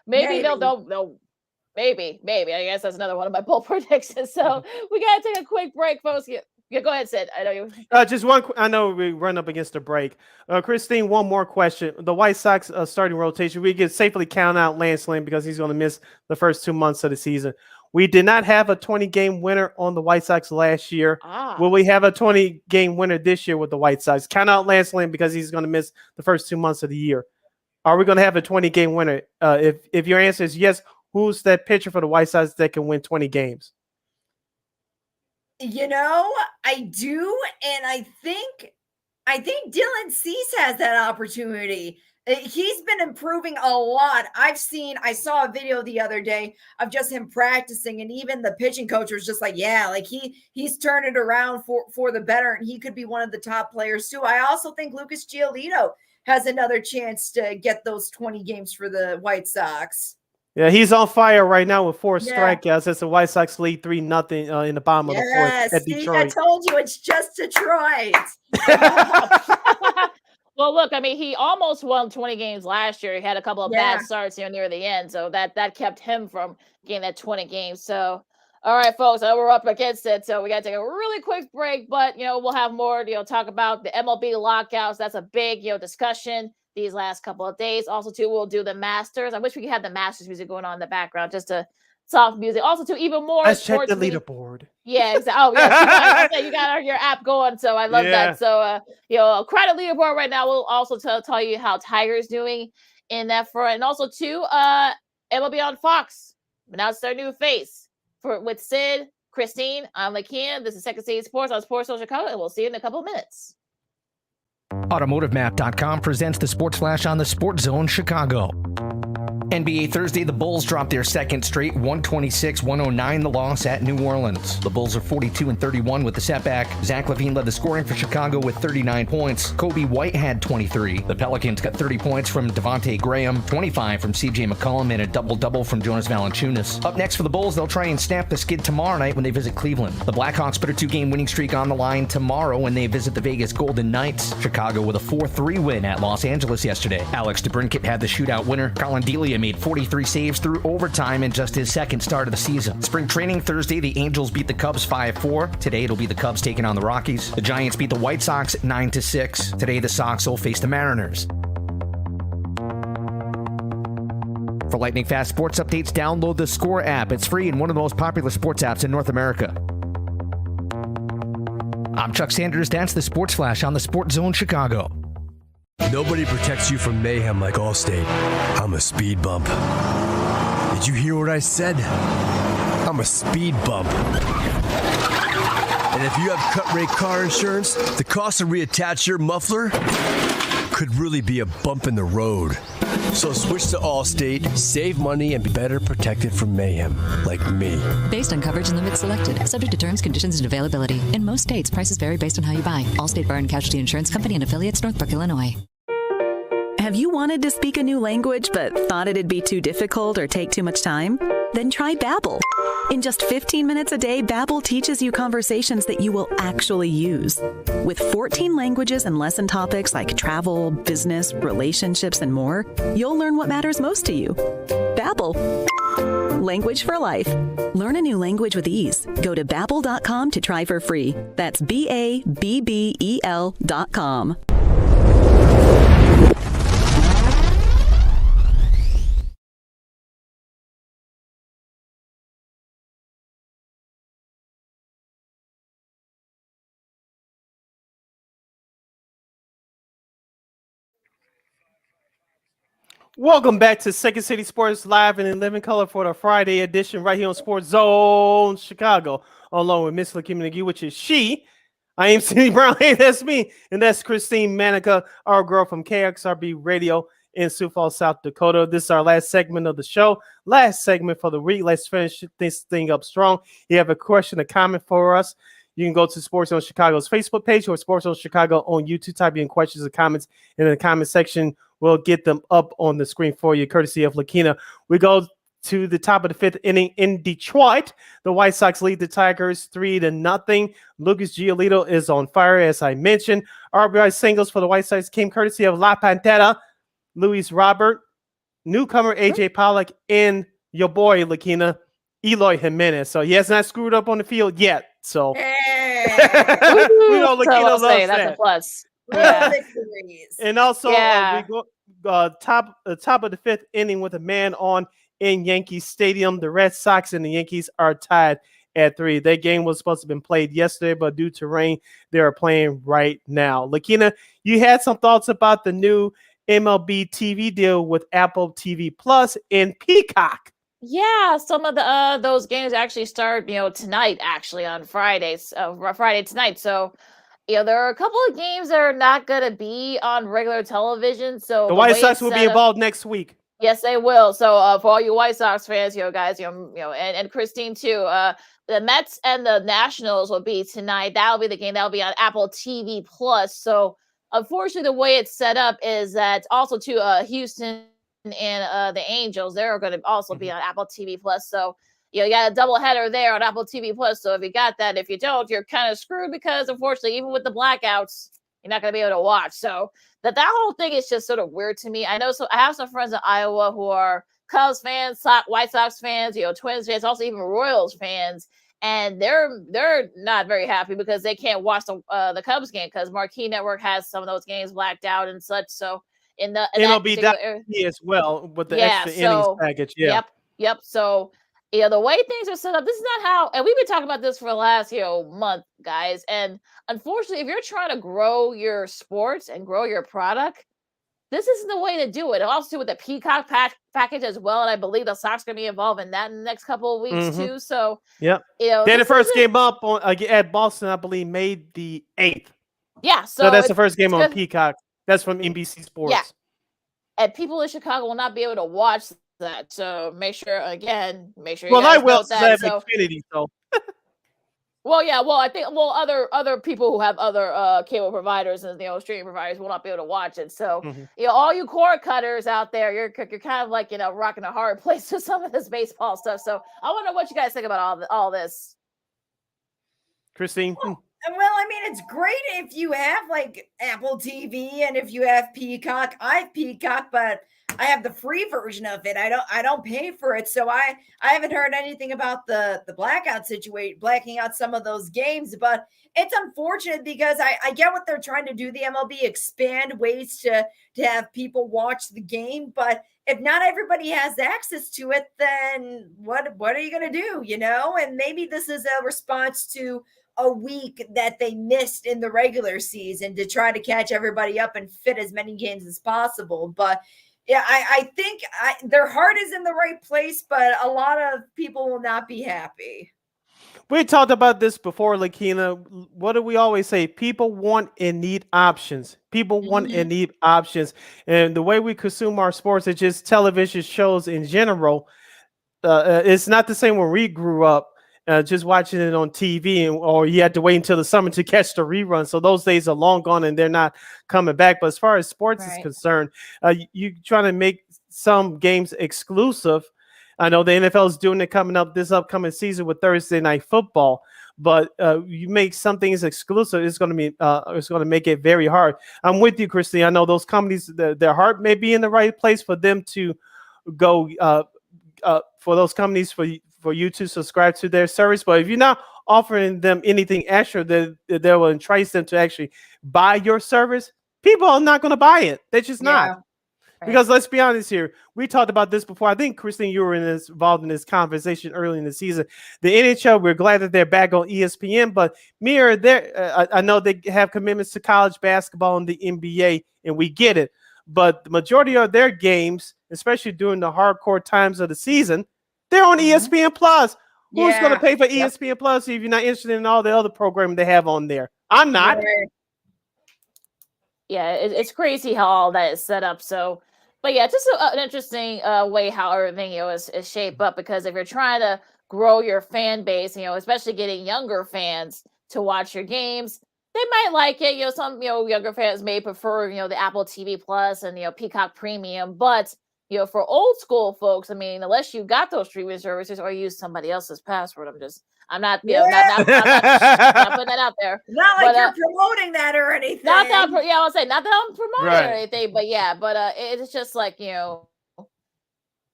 Maybe they'll maybe. I guess that's another one of my bold predictions. So we gotta take a quick break, folks. Yeah, go ahead, Sid. I know you. Just one. I know we run up against the break. Christine, one more question. The White Sox starting rotation. We can safely count out Lance Lynn because he's going to miss the first 2 months of the season. We did not have a 20-game winner on the White Sox last year. Will we have a 20-game winner this year with the White Sox? Count out Lance Lynn because he's going to miss the first 2 months of the year. Are we going to have a 20-game winner? If your answer is yes, who's that pitcher for the White Sox that can win 20 games? I do, and I think Dylan Cease has that opportunity. He's been improving a lot. I saw a video the other day of just him practicing, and even the pitching coach was just like, he's turned it around for the better, and he could be one of the top players too. I also think Lucas Giolito has another chance to get those 20 games for the White Sox. Yeah, he's on fire right now with 4 strikeouts as the White Sox lead 3-0 in the bottom of the fourth at Detroit. I told you it's just Detroit. Well, look, I mean, he almost won 20 games last year. He had a couple of bad starts near the end, so that kept him from getting that 20 games. So, all right, folks, we're up against it, so we got to take a really quick break. But we'll have more, talk about the MLB lockouts. That's a big, discussion these last couple of days. Also, too, we'll do the Masters. I wish we could have the Masters music going on in the background, just to soft music. Also, too, even more. Let's check the leaderboard. Yeah, exactly. Oh, yeah, you got your app going, so I love that. So, crowded leaderboard right now. We'll also tell you how Tiger's doing in that front, and also too, MLB on Fox announced their new face with Sid, Christine. I'm Lakeena. This is Second City Sports on Sports Social Chicago, and we'll see you in a couple of minutes. AutomotiveMap.com presents the Sports Flash on the Sports Zone Chicago. NBA Thursday, the Bulls dropped their second straight, 126-109, the loss at New Orleans. The Bulls are 42-31 with the setback. Zach LaVine led the scoring for Chicago with 39 points. Kobe White had 23. The Pelicans got 30 points from Devontae Graham, 25 from CJ McCollum, and a double-double from Jonas Valanciunas. Up next for the Bulls, they'll try and snap the skid tomorrow night when they visit Cleveland. The Blackhawks put a 2-game winning streak on the line tomorrow when they visit the Vegas Golden Knights. Chicago with a 4-3 win at Los Angeles yesterday. Alex DeBrincat had the shootout winner. Colin Delia made 43 saves through overtime in just his second start of the season. Spring training Thursday, the Angels beat the Cubs 5-4. Today, it'll be the Cubs taking on the Rockies. The Giants beat the White Sox 9-6. Today, the Sox will face the Mariners. For lightning fast sports updates, download the Score app. It's free and one of the most popular sports apps in North America. I'm Chuck Sanders. That's the Sports Flash on the Sports Zone Chicago. Nobody protects you from mayhem like Allstate. I'm a speed bump. Did you hear what I said? I'm a speed bump. And if you have cut rate car insurance, the cost to reattach your muffler could really be a bump in the road. So switch to Allstate, save money, and be better protected from mayhem, like me. Based on coverage and limits selected, subject to terms, conditions, and availability. In most states, prices vary based on how you buy. Allstate Bar and Casualty Insurance Company and affiliates, Northbrook, Illinois. Have you wanted to speak a new language but thought it'd be too difficult or take too much time? Then try Babbel. In just 15 minutes a day, Babbel teaches you conversations that you will actually use. With 14 languages and lesson topics like travel, business, relationships, and more, you'll learn what matters most to you. Babbel, language for life. Learn a new language with ease. Go to Babbel.com to try for free. That's BABBEL.com. Welcome back to Second City Sports Live and in living color for the Friday edition right here on Sports Zone Chicago, along with Miss Lakeena and Sid, which is she. I am Cindy Brown. Hey, that's me. And that's Christine Manika, our girl from KXRB Radio in Sioux Falls, South Dakota. This is our last segment of the show. Last segment for the week. Let's finish this thing up strong. You have a question, a comment for us, you can go to Sports Zone Chicago's Facebook page or Sports Zone Chicago on YouTube. Type in questions and comments in the comment section. We'll get them up on the screen for you, courtesy of Lakeena. We go to the top of the fifth inning in Detroit. The White Sox lead the Tigers 3-0. Lucas Giolito is on fire, as I mentioned. RBI singles for the White Sox came courtesy of La Pantera, Luis Robert, newcomer AJ Pollock, and your boy, Lakeena, Eloy Jimenez. So he has not screwed up on the field yet. So Hey. we know Lakeena loves that. That's a plus. Yeah. And also, Yeah. we go top of the fifth inning with a man on in Yankee Stadium. The Red Sox and the Yankees are tied at 3. That game was supposed to have been played yesterday, but due to rain, they are playing right now. Lakeena, you had some thoughts about the new MLB TV deal with Apple TV Plus and Peacock. Yeah, some of the those games actually start, tonight, actually on Fridays, Friday tonight. So, there are a couple of games that are not going to be on regular television. So The White Sox will be involved next week. Yes, they will. So for all you White Sox fans, guys, and Christine too, the Mets and the Nationals will be tonight. That'll be the game. That'll be on Apple TV Plus. So unfortunately, the way it's set up is that also Houston and the Angels, they're going to also be on Apple TV Plus. So you got a double header there on Apple TV Plus. So if you got that, if you don't, you're kind of screwed because unfortunately, even with the blackouts, you're not going to be able to watch. So that whole thing is just sort of weird to me. I know, so I have some friends in Iowa who are Cubs fans, White Sox fans, Twins fans, also even Royals fans, and they're not very happy because they can't watch the Cubs game because Marquee Network has some of those games blacked out and such. So in MLB as well with the extra innings package. Yeah. Yep. So the way things are set up, this is not how, and we've been talking about this for the last, month, guys. And unfortunately, if you're trying to grow your sports and grow your product, this isn't the way to do it. It also with the Peacock package as well. And I believe the Sox going to be involved in that in the next couple of weeks too. So, they had the first game up on at Boston, I believe, May the 8th. Yeah. So that's the first game on Peacock. That's from NBC Sports. Yeah. And people in Chicago will not be able to watch that. So make sure you Well, I will that. have Xfinity, so. I think other people who have other cable providers and streaming providers will not be able to watch it. So all you cord cutters out there, you're kind of like rocking a hard place with some of this baseball stuff. So I wonder what you guys think about all this. Christine. Well, I mean, it's great if you have like Apple TV and if you have Peacock. I have Peacock, but I have the free version of it. I don't pay for it. So I haven't heard anything about the blackout situation, blacking out some of those games, but it's unfortunate because I get what they're trying to do. The MLB expand ways to have people watch the game, but if not everybody has access to it, then what are you going to do? And maybe this is a response to a week that they missed in the regular season to try to catch everybody up and fit as many games as possible. But yeah, I think their heart is in the right place, but a lot of people will not be happy. We talked about this before, Lakeena. What do we always say? People want and need options. People want and need options. And the way we consume our sports, it's just television shows in general. It's not the same when we grew up. Just watching it on TV, or you had to wait until the summer to catch the rerun. So those days are long gone and they're not coming back. But as far as sports is concerned, you trying to make some games exclusive. I know the NFL is doing it coming up this upcoming season with Thursday Night Football. But you make some things exclusive, it's going to make it very hard. I'm with you, Christine. I know those companies, their heart may be in the right place for them to go for those companies for you to subscribe to their service. But if you're not offering them anything extra that will entice them to actually buy your service, people are not going to buy it. They're just not. Right. Because let's be honest here, we talked about this before. I think, Christine, you were involved in this conversation early in the season. The NHL, we're glad that they're back on ESPN, but I know they have commitments to college basketball and the NBA, and we get it. But the majority of their games, especially during the hardcore times of the season, they're on ESPN Plus. Who's going to pay for ESPN Plus if you're not interested in all the other programming they have on there? I'm not. Right. Yeah, it's crazy how all that is set up. So, but yeah, just an interesting way how everything is shaped up, because if you're trying to grow your fan base, especially getting younger fans to watch your games, they might like it. Some younger fans may prefer the Apple TV Plus and Peacock Premium, but for old school folks, I mean, unless you got those streaming services or use somebody else's password, I'm not putting that out there. Not like you're promoting that or anything. Not that, I'll say not that I'm promoting or anything, but it's just like you're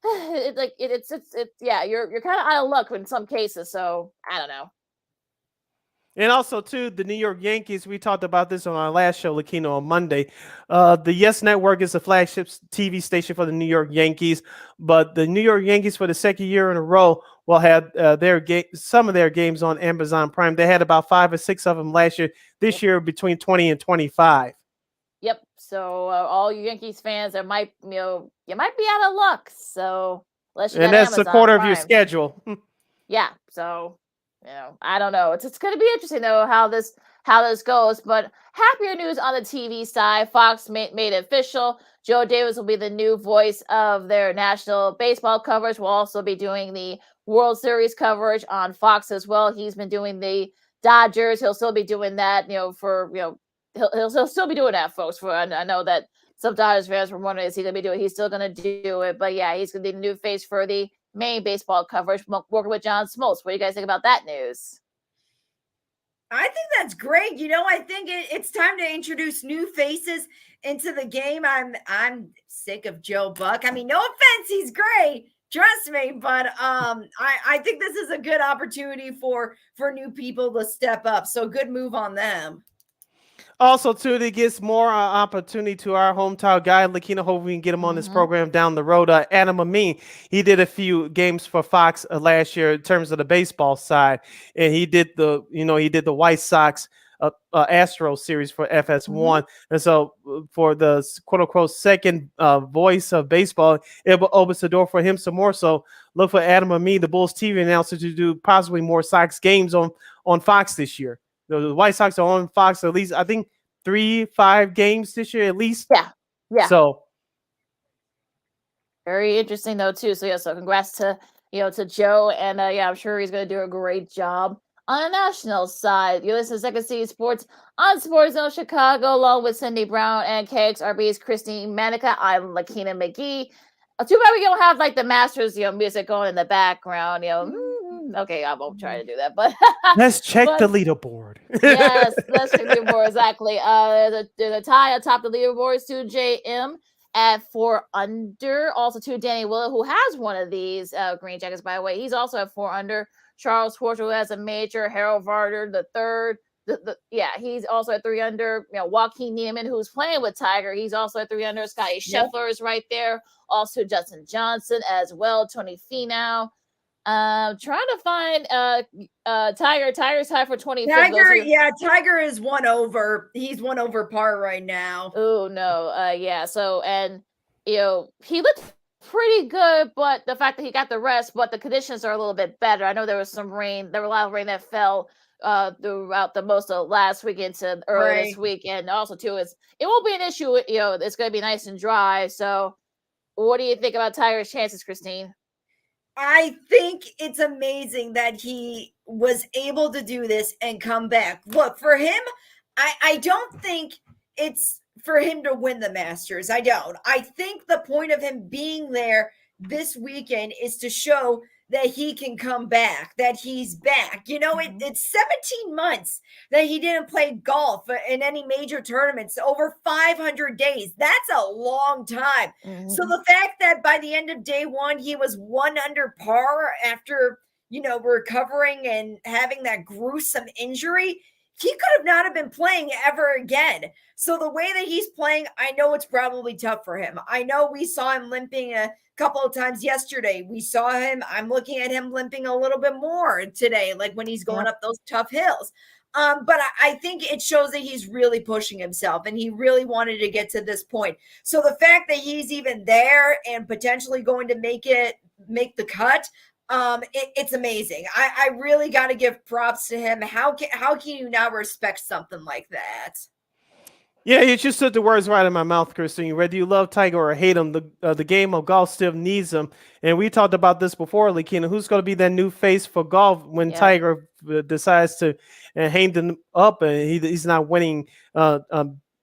kind of out of luck in some cases. So I don't know. And also, too, the New York Yankees, we talked about this on our last show, Lakeena, on Monday. The Yes Network is the flagship TV station for the New York Yankees, but the New York Yankees, for the second year in a row, will have some of their games on Amazon Prime. They had about 5 or 6 of them last year. This year, between 20 and 25. Yep. So all you Yankees fans, you might be out of luck. So unless you got that's Amazon a quarter Prime. of your schedule. Yeah. So I don't know. It's going to be interesting though how this goes. But happier news on the TV side. Fox made it official. Joe Davis will be the new voice of their national baseball coverage. We'll also be doing the World Series coverage on Fox as well. He's been doing the Dodgers. He'll still be doing that. He'll still be doing that, folks. I know that some Dodgers fans were wondering, is he going to be doing it? He's still going to do it. But yeah, he's going to be the new face for the main baseball coverage, working with John Smoltz. What do you guys think about that news? I think that's great. I think it's time to introduce new faces into the game. I'm sick of Joe Buck. I mean, no offense, he's great. Trust me, but I think this is a good opportunity for new people to step up. So good move on them. Also, too, it gives more opportunity to our hometown guy, Lakeena. Hope we can get him on this program down the road. Adam Amin, he did a few games for Fox last year in terms of the baseball side, and he did the White Sox Astro series for FS1. And so for the quote unquote second voice of baseball, it opens the door for him some more. So look for Adam Amin, the Bulls TV announcer, to do possibly more Sox games on Fox this year. The White Sox are on Fox at least, I think, 3-5 games this year at least. Yeah. So very interesting though too. So so congrats to Joe, and I'm sure he's going to do a great job on the national side. You listen to Second City Sports on Sports Zone Chicago, along with Cindy Brown and KXRB's Christine Manika. I'm Lakeena McGee. Too bad we don't have like the Masters, music going in the background. Okay, I won't try to do that, but let's check the leaderboard. Yes, let's check the leaderboard exactly. There's a tie atop the leaderboard. Sue JM at 4 under. Also to Danny Willett, who has one of these Green Jackets, by the way. He's also at 4 under. Charles Schwartz, who has a major. Harold Varder, the third. He's also at 3 under. Joaquin Niemann, who's playing with Tiger, he's also at 3 under. Scotty Scheffler is right there. Also Justin Johnson as well. Tony Finau. Trying to find Tiger. Tiger's tied for 25th. Tiger is 1 over. He's 1 over par right now. Oh no. So and he looked pretty good, but the fact that he got the rest, but the conditions are a little bit better. I know there was some rain. There were a lot of rain that fell throughout the most of last week into early this week, and also too, it won't be an issue. It's going to be nice and dry. So, what do you think about Tiger's chances, Christine? I think it's amazing that he was able to do this and come back. Look, for him, I don't think it's for him to win the Masters. I don't. I think the point of him being there this weekend is to show that he can come back, that he's back. It's 17 months that he didn't play golf in any major tournaments, over 500 days. That's a long time. So the fact that by the end of day one, he was 1 under par after, recovering and having that gruesome injury, he could have not have been playing ever again. So the way that he's playing, I know it's probably tough for him. I know we saw him limping a couple of times yesterday. We saw him, I'm looking at him limping a little bit more today, like when he's going up those tough hills. But I think it shows that he's really pushing himself and he really wanted to get to this point. So the fact that he's even there and potentially going to make the cut, it's amazing. I really got to give props to him. How can you not respect something like that? Yeah, you just took the words right out of my mouth, Christine. Whether you love Tiger or hate him, the game of golf still needs him. And we talked about this before, Lakeena. Who's going to be that new face for golf when Tiger decides to hang them up and he's not winning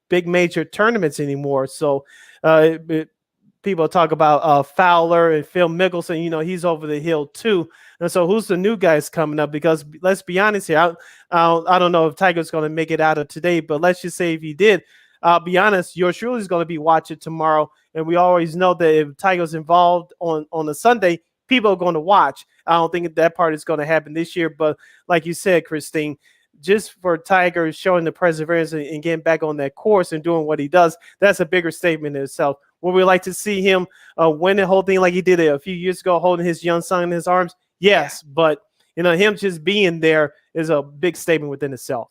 big major tournaments anymore? So people talk about Fowler and Phil Mickelson. He's over the hill too. And so who's the new guys coming up? Because let's be honest here. I don't know if Tiger's going to make it out of today, but let's just say if he did, I'll be honest, yours truly is going to be watching tomorrow. And we always know that if Tiger's involved on a Sunday, people are going to watch. I don't think that part is going to happen this year. But like you said, Christine, just for Tiger showing the perseverance and getting back on that course and doing what he does, that's a bigger statement in itself. Would we like to see him win the whole thing like he did a few years ago, holding his young son in his arms? Yes, but him just being there is a big statement within itself.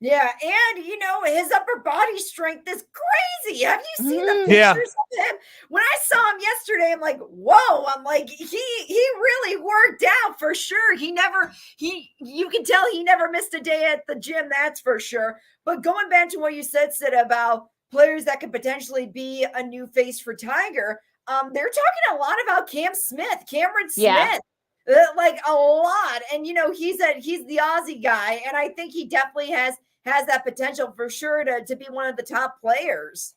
Yeah, and his upper body strength is crazy. Have you seen the pictures of him? When I saw him yesterday, I'm like, whoa! I'm like, he really worked out for sure. You can tell he never missed a day at the gym, that's for sure. But going back to what you said, Sid, about players that could potentially be a new face for Tiger, they're talking a lot about Cameron Smith. Like a lot. And he's the Aussie guy, and I think he definitely has that potential for sure to be one of the top players.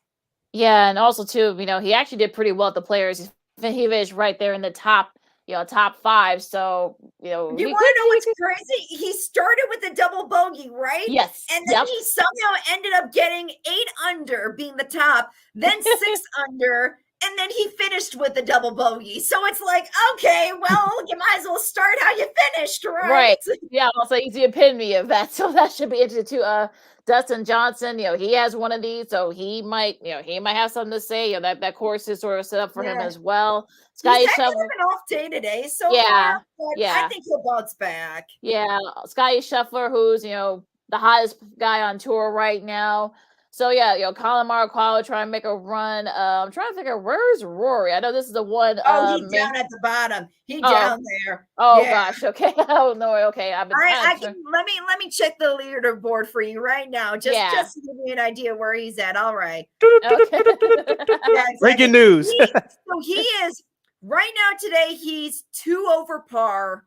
Yeah, and also too, he actually did pretty well at the Players. He finished right there in the top 5. So you want to know what's crazy? He started with a double bogey, right? Yes. And then he somehow ended up getting 8 under, being the top, then 6 under. And then he finished with a double bogey. So it's like, okay, well, you might as well start how you finished, right? Right. Yeah, also he's the epitome of that. So that should be interesting too. Dustin Johnson, he has one of these, so he might have something to say. That course is sort of set up for him as well. Scotty Scheffler, an off day today, so far, I think he'll bounce back. Yeah, Scotty Scheffler, who's the hottest guy on tour right now. So Colin Morikawa trying to make a run. I'm trying to figure where's Rory. I know this is the one. He's down at the bottom. He's down there. Oh gosh. Okay. Oh no. Okay. Let me check the leaderboard for you right now. Just to give me an idea where he's at. All right. Okay. Breaking news. So he is right now today. He's 2 over par.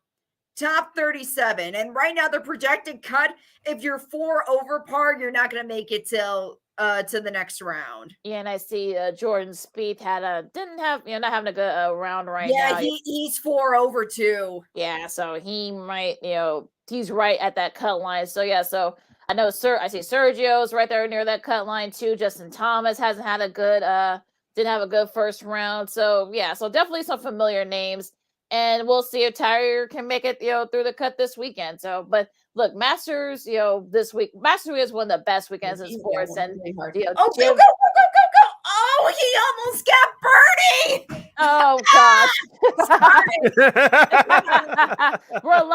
Top 37, and right now the projected cut, if you're 4 over par, you're not going to make it till to the next round. Yeah, and I see Jordan Spieth not having a good round right now. Yeah, he's 4 over too. Yeah, so he might, he's right at that cut line. So so I know I see Sergio's right there near that cut line too. Justin Thomas hasn't had didn't have a good first round. So so definitely some familiar names. And we'll see if Tiger can make it, through the cut this weekend. So, but look, Masters, this week, Masters is one of the best weekends in sports. And go! Oh, he almost got birdie. Oh gosh. We're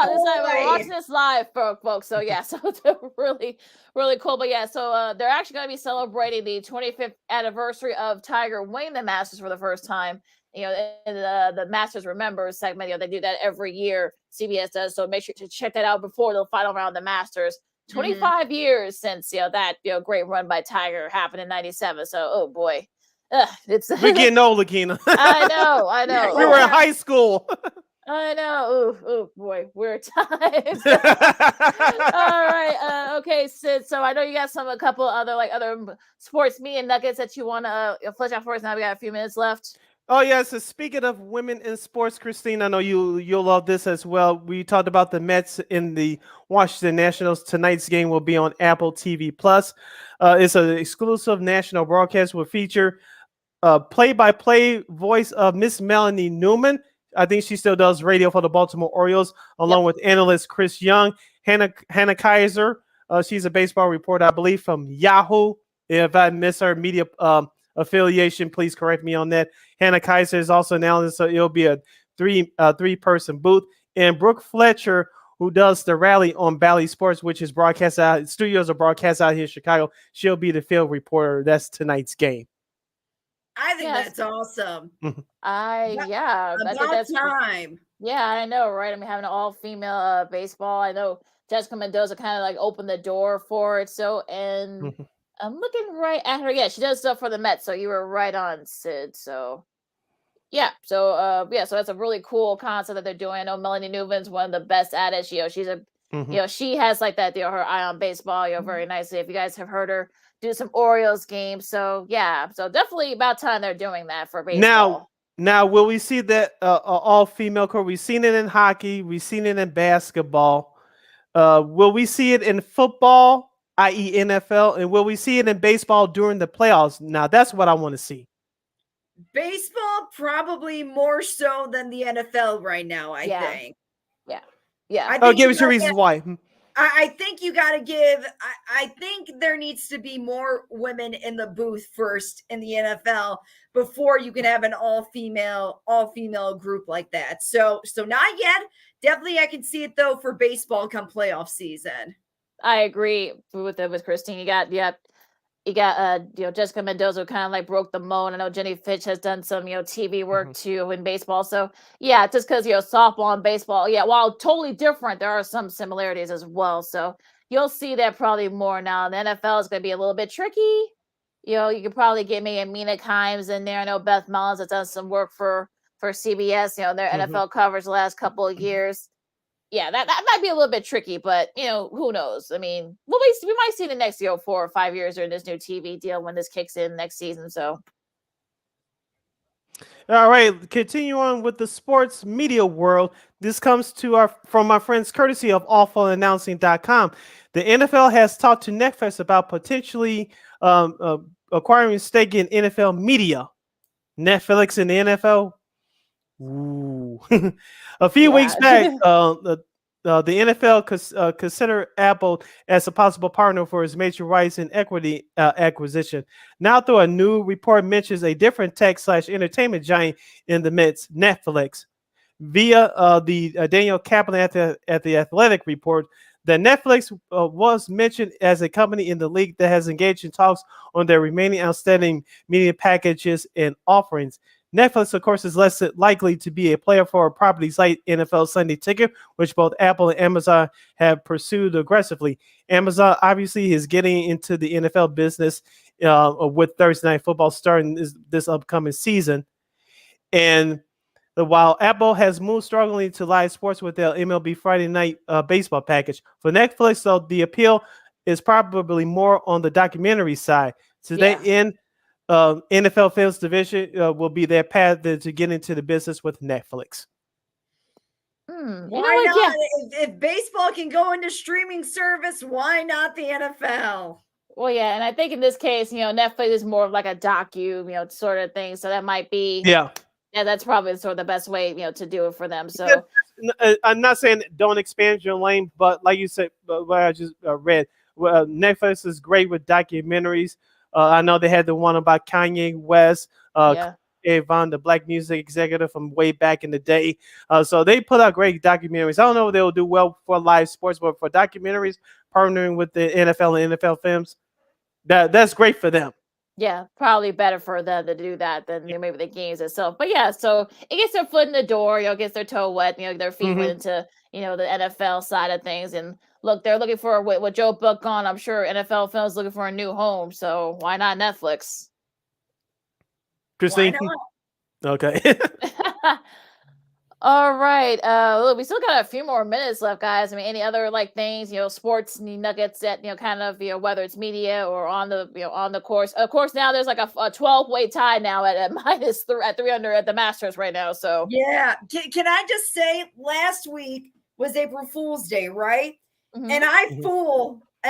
watching this live, folks. So so it's really, really cool. But so they're actually going to be celebrating the 25th anniversary of Tiger winning the Masters for the first time. In the Masters Remembers segment, they do that every year. CBS does, so make sure to check that out before the final round of the Masters. 25 years since that great run by Tiger happened in '97. So, oh boy, we're getting old, Lakeena. I know. We were in high school. I know. Oh boy, weird times. All right. Okay, Sid. So I know you got a couple other sports media nuggets that you want to flesh out for us. Now we got a few minutes left. Oh yeah, so speaking of women in sports, Christine, I know you'll love this as well. We talked about the Mets in the Washington Nationals. Tonight's game will be on Apple TV Plus. It's an exclusive national broadcast. Will feature play-by-play voice of Miss Melanie Newman. I think she still does radio for the Baltimore Orioles, along with analyst Chris Young, Hannah Kaiser. She's a baseball reporter, I believe, from Yahoo. If I miss her media affiliation, please correct me on that. Hannah Kaiser is also an analyst, so it'll be a three-person booth. And Brooke Fletcher, who does the rally on Bally Sports, which is broadcast out, studios are broadcast out here in Chicago. She'll be the field reporter. That's tonight's game. I think that's awesome. I think that's time. Yeah, I know, right? I mean, having an all-female baseball. I know Jessica Mendoza kind of like opened the door for it. So, and I'm looking right at her. Yeah, she does stuff for the Mets. So you were right on, Sid. So yeah, so so that's a really cool concept that they're doing. I know Melanie Newman's one of the best at it. She's a she has like that, her eye on baseball, very nicely. If you guys have heard her do some Orioles games. So yeah, so definitely about time they're doing that for baseball. Now, will we see that all-female core? We've seen it in hockey. We've seen it in basketball. Will we see it in football, i.e. NFL? And will we see it in baseball during the playoffs? Now, that's what I want to see. Baseball, probably more so than the NFL right now, I think. Yeah. Give us your reasons why. I think you got to give. I think there needs to be more women in the booth first in the NFL before you can have an all female group like that. So not yet. Definitely, I can see it though for baseball come playoff season. I agree with Christine. You got Jessica Mendoza kind of like broke the mold. I know Jenny Fitch has done some TV work too in baseball. So yeah, just because softball and baseball, while totally different, there are some similarities as well. So you'll see that probably more now. The NFL is going to be a little bit tricky. You could probably get maybe Mina Kimes in there. I know Beth Mullins has done some work for CBS. Their NFL coverage the last couple of years. Yeah, that might be a little bit tricky, but who knows? I mean, we might see the next 4 or 5 years during this new TV deal when this kicks in next season. So, all right, continue on with the sports media world. This comes to from my friends courtesy of awfulannouncing.com. The NFL has talked to Netflix about potentially acquiring a stake in NFL media. Netflix and the NFL. Ooh. A few weeks back, the NFL considered Apple as a possible partner for its major rights and equity acquisition. Now, though, a new report mentions a different tech/entertainment giant in the midst, Netflix. Via the Daniel Kaplan at the Athletic report, that Netflix was mentioned as a company in the league that has engaged in talks on their remaining outstanding media packages and offerings. Netflix, of course, is less likely to be a player for properties like NFL Sunday Ticket, which both Apple and Amazon have pursued aggressively. Amazon obviously is getting into the NFL business with Thursday Night Football starting this upcoming season. And while Apple has moved strongly to live sports with their MLB Friday Night Baseball package, for Netflix, though, the appeal is probably more on the documentary side. To that end, NFL Films Division will be their path to get into the business with Netflix. Why not? If baseball can go into streaming service, why not the NFL? Well, yeah, and I think in this case, Netflix is more of like a docu, sort of thing. So that might be, that's probably sort of the best way, to do it for them. So I'm not saying don't expand your lane, but like you said, what I just read, Netflix is great with documentaries. I know they had the one about Kanye West, Avon, the black music executive from way back in the day. So they put out great documentaries. I don't know if they'll do well for live sports, but for documentaries, partnering with the NFL and NFL Films, that's great for them. Yeah, probably better for them to do that than maybe the games itself. But yeah, so it gets their foot in the door, gets their toe wet, their feet went into, the NFL side of things. And look, they're looking for with Joe Buck gone. I'm sure NFL Films looking for a new home. So why not Netflix? Christine? Why not? Okay. All right. Look, we still got a few more minutes left, guys. I mean, any other like things, sports nuggets that kind of whether it's media or on the on the course. Of course, now there's like a 12-way tie now at at 300 at the Masters right now. So yeah, can I just say, last week was April Fool's Day, right? And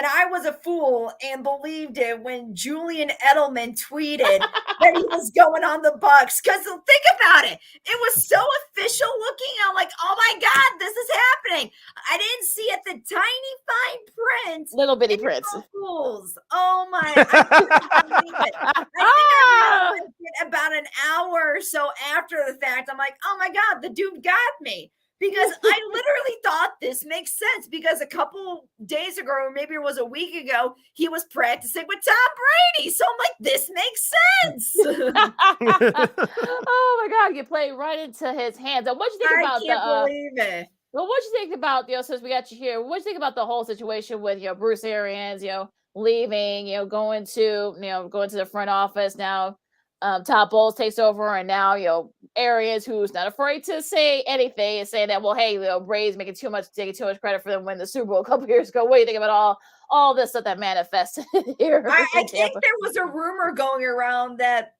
I was a fool and believed it when Julian Edelman tweeted that he was going on the Bucks. Because think about it. It was so official looking. I'm like, oh my God, this is happening. I didn't see it, the tiny fine print. Little bitty print. Fools. Oh my. I couldn't believe it. I think I realized it about an hour or so after the fact. I'm like, oh my God, the dude got me. Because I literally thought this makes sense because a couple days ago, or maybe it was a week ago, he was practicing with Tom Brady. So I'm like, this makes sense. Oh my God, you play right into his hands. And what do you think about I can't believe it. Well, what do you think about, since we got you here, what do you think about the whole situation with, Bruce Arians, leaving, going to the front office now? Todd Bowles takes over, and now Arians, who's not afraid to say anything, is saying that, well, hey, Brady's taking too much credit for them winning the Super Bowl a couple years ago. What do you think about all this stuff that manifested here? I think there was a rumor going around that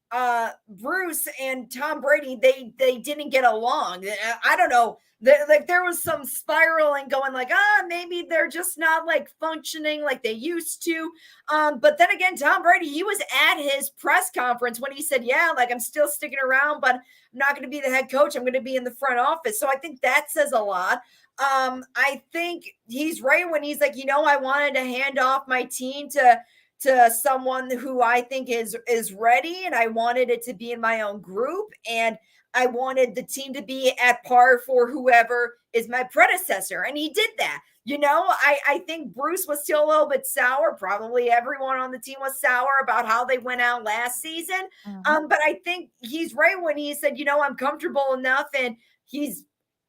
Bruce and Tom Brady they didn't get along. I don't know. There was some spiraling going like, maybe they're just not like functioning like they used to. But then again, Tom Brady, he was at his press conference when he said, yeah, like I'm still sticking around, but I'm not going to be the head coach. I'm going to be in the front office. So I think that says a lot. I think he's right when he's like, I wanted to hand off my team to someone who I think is ready, and I wanted it to be in my own group, and I wanted the team to be at par for whoever is my predecessor. And he did that. I think Bruce was still a little bit sour. Probably everyone on the team was sour about how they went out last season. But I think he's right when he said, I'm comfortable enough. And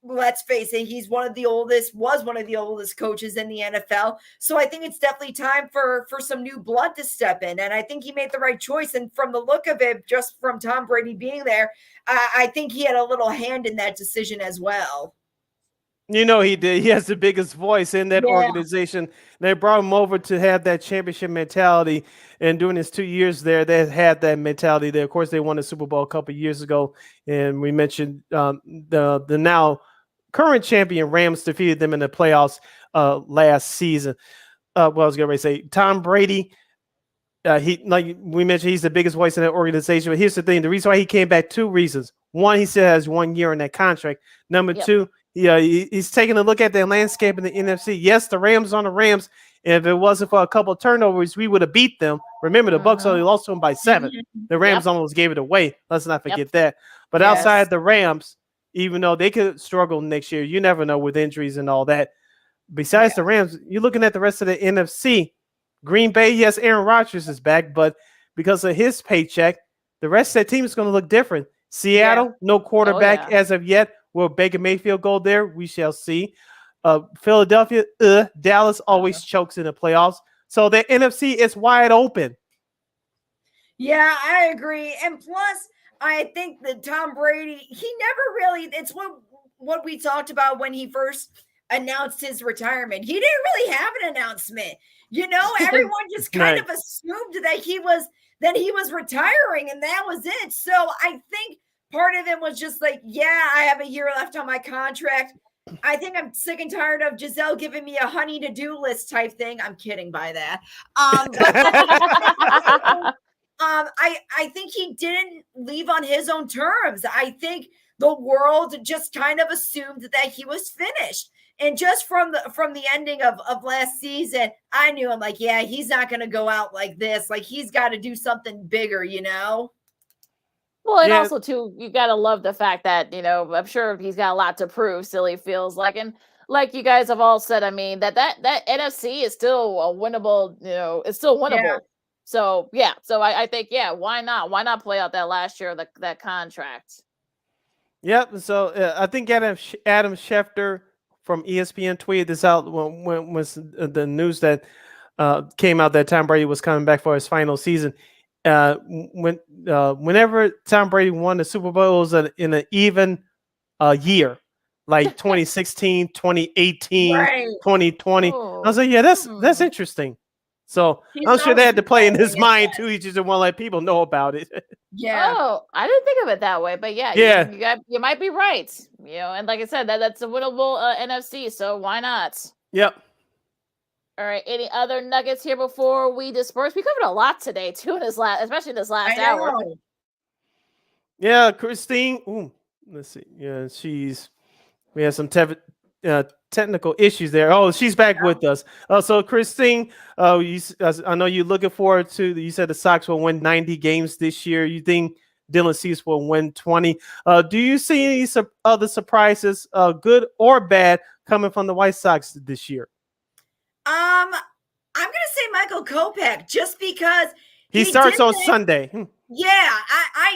let's face it, was one of the oldest coaches in the NFL. So I think it's definitely time for some new blood to step in. And I think he made the right choice. And from the look of it, just from Tom Brady being there, I think he had a little hand in that decision as well. He did. He has the biggest voice in that organization. They brought him over to have that championship mentality. And during his 2 years there, they had that mentality there. Of course, they won the Super Bowl a couple of years ago. And we mentioned the now current champion Rams defeated them in the playoffs last season. I was going to say Tom Brady. He, like we mentioned, he's the biggest voice in that organization. But here's the thing: the reason why he came back, two reasons. One, he still has 1 year in that contract. Number two, he's taking a look at the landscape in the NFC. Yes, the Rams on the Rams. If it wasn't for a couple of turnovers, we would have beat them. Remember, the Bucs only lost to them by 7. The Rams almost gave it away. Let's not forget that. But outside the Rams, even though they could struggle next year, you never know with injuries and all that. Besides the Rams, you're looking at the rest of the NFC. Green Bay, yes, Aaron Rodgers is back, but because of his paycheck, the rest of that team is going to look different. Seattle, no quarterback as of yet. Will Baker Mayfield go there? We shall see. Philadelphia, Dallas always chokes in the playoffs. So the NFC is wide open. Yeah, I agree. And plus, I think that Tom Brady, he never really, it's what we talked about when he first announced his retirement. He didn't really have an announcement. Everyone just kind of assumed that he was retiring, and that was it. So I think part of it was just like, I have a year left on my contract. I think I'm sick and tired of Giselle giving me a honey to-do list type thing. I'm kidding by that. I think he didn't leave on his own terms. I think the world just kind of assumed that he was finished. And just from the ending of last season, I knew, I'm like, he's not going to go out like this. Like, he's got to do something bigger, Well, and also, too, you got to love the fact that, I'm sure he's got a lot to prove, still, he feels like. And like you guys have all said, I mean, that NFC is still a winnable, it's still winnable. Yeah. So, So I think, why not? Why not play out that last year, that contract? Yep. So I think Adam Schefter from ESPN tweeted this out when the news that came out that Tom Brady was coming back for his final season. Whenever Tom Brady won the Super Bowl, it was in an even year. like 2016, 2018, Right. 2020. I was like, yeah, that's interesting. So He's I'm sure they had to play in his obviously following mind too. He just didn't want to let people know about it. Yeah. Oh, I didn't think of it that way, but yeah, Yeah. you might be right. And like I said, that's a winnable NFC, so why not? Yep. All right, any other nuggets here before we disperse? We covered a lot today too especially in this last I hour. know. Yeah, Christine. Ooh, let's see. Yeah, we have some technical issues there. Oh, she's back with us. So Christine, I know you're looking forward to. You said the Sox will win 90 games this year. You think Dylan Cease will win 20? Do you see any other surprises, good or bad, coming from the White Sox this year? I'm gonna say Michael Kopech just because he starts on Sunday. Yeah,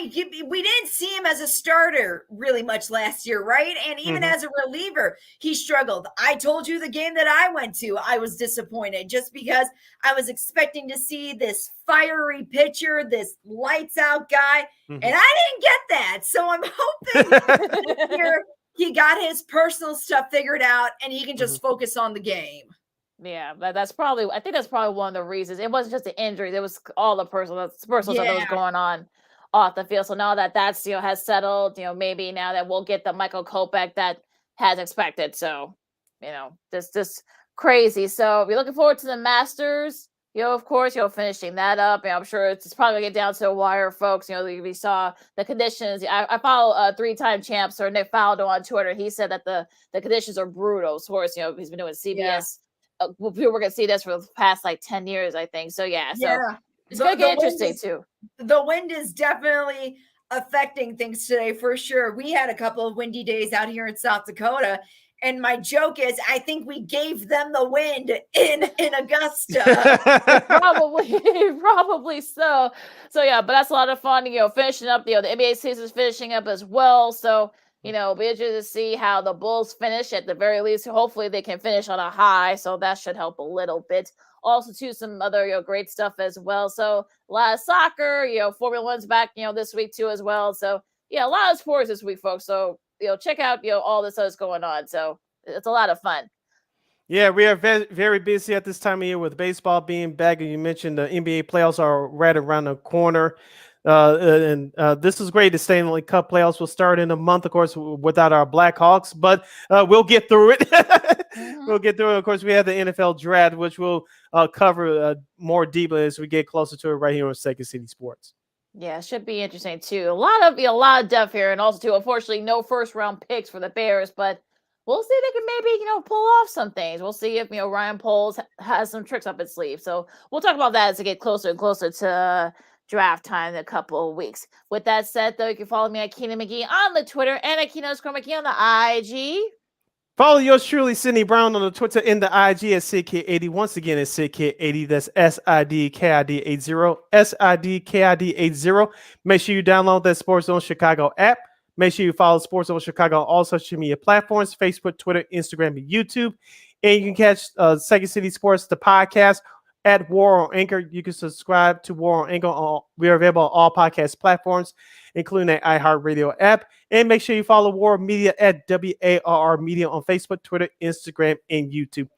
we didn't see him as a starter really much last year, right? And even as a reliever, he struggled. I told you the game that I went to, I was disappointed just because I was expecting to see this fiery pitcher, this lights out guy, and I didn't get that. So I'm hoping here he got his personal stuff figured out and he can just focus on the game. Yeah, I think that's probably one of the reasons. It wasn't just the injuries; it was all the personal stuff that was going on off the field. So now that's has settled, maybe now that we'll get the Michael Kopech that has expected. So, just crazy. So we're looking forward to the Masters. Of course, finishing that up. I'm sure it's probably gonna get down to the wire, folks. We saw the conditions. I follow a 3-time champ, Sir Nick Faldo, on Twitter. He said that the conditions are brutal. Of course, he's been doing CBS. Yeah. We're going to see this for the past 10 years, I think. So, it's going to get interesting, too. The wind is definitely affecting things today, for sure. We had a couple of windy days out here in South Dakota. And my joke is, I think we gave them the wind in Augusta. Probably so. So, but that's a lot of fun, finishing up, the NBA season is finishing up as well. So, be interested to see how the Bulls finish at the very least. Hopefully they can finish on a high. So that should help a little bit. Also, too, some other, great stuff as well. So a lot of soccer, Formula One's back, this week too as well. So a lot of sports this week, folks. So, check out, all this that's going on. So it's a lot of fun. Yeah, we are very, very busy at this time of year with baseball being back. And you mentioned the NBA playoffs are right around the corner. This is great. The Stanley Cup playoffs will start in a month, of course, without our Blackhawks, but we'll get through it. We'll get through it. Of course, we have the NFL draft, which we'll cover more deeply as we get closer to it right here on Second City Sports. Yeah, it should be interesting too. A lot of depth here, and also too, unfortunately, no first-round picks for the Bears, but we'll see if they can maybe pull off some things. We'll see if Ryan Poles has some tricks up his sleeve. So we'll talk about that as we get closer and closer to draft time in a couple of weeks. With that said, though, you can follow me at Keena McGee on the Twitter and at Keena_McGee on the IG. Follow yours truly, Sydney Brown, on the Twitter and the IG at SidKid80. Once again, it's SidKid80. That's SIDKID80. SIDKID80. Make sure you download that Sports Zone Chicago app. Make sure you follow Sports Zone Chicago on all social media platforms: Facebook, Twitter, Instagram, and YouTube. And you can catch Second City Sports, the podcast, at War on Anchor. You can subscribe to War on Anchor. We are available on all podcast platforms, including the iHeartRadio app. And make sure you follow War Media at WARR Media on Facebook, Twitter, Instagram, and YouTube.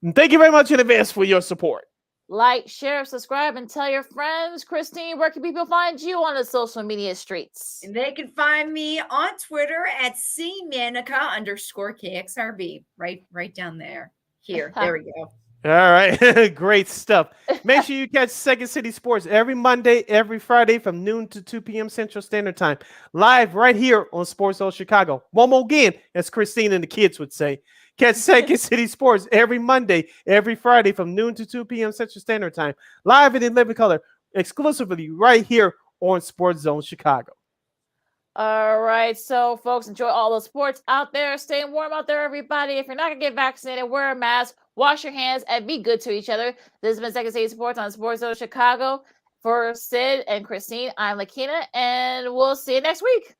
And thank you very much in advance for your support. Like, share, subscribe, and tell your friends. Christine, where can people find you on the social media streets? And they can find me on Twitter at @Manika_KXRB. Right down there. Here. There we go. All right. Great stuff. Make sure you catch Second City Sports every Monday, every Friday from noon to 2 p.m. Central Standard Time. Live right here on Sports Zone Chicago. One more again, as Christine and the kids would say. Catch Second City Sports every Monday, every Friday from noon to 2 p.m. Central Standard Time. Live and in living color, exclusively right here on Sports Zone Chicago. All right, so folks, enjoy all the sports out there. Stay warm out there, everybody. If you're not going to get vaccinated, wear a mask, wash your hands, and be good to each other. This has been Second City Sports on Sports Zone Chicago. For Sid and Christine, I'm Lakeena, and we'll see you next week.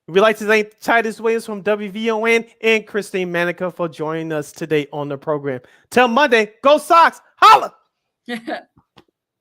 We'd like to thank Titus Williams from WVON and Christine Manika for joining us today on the program. Till Monday, go Sox! Holla!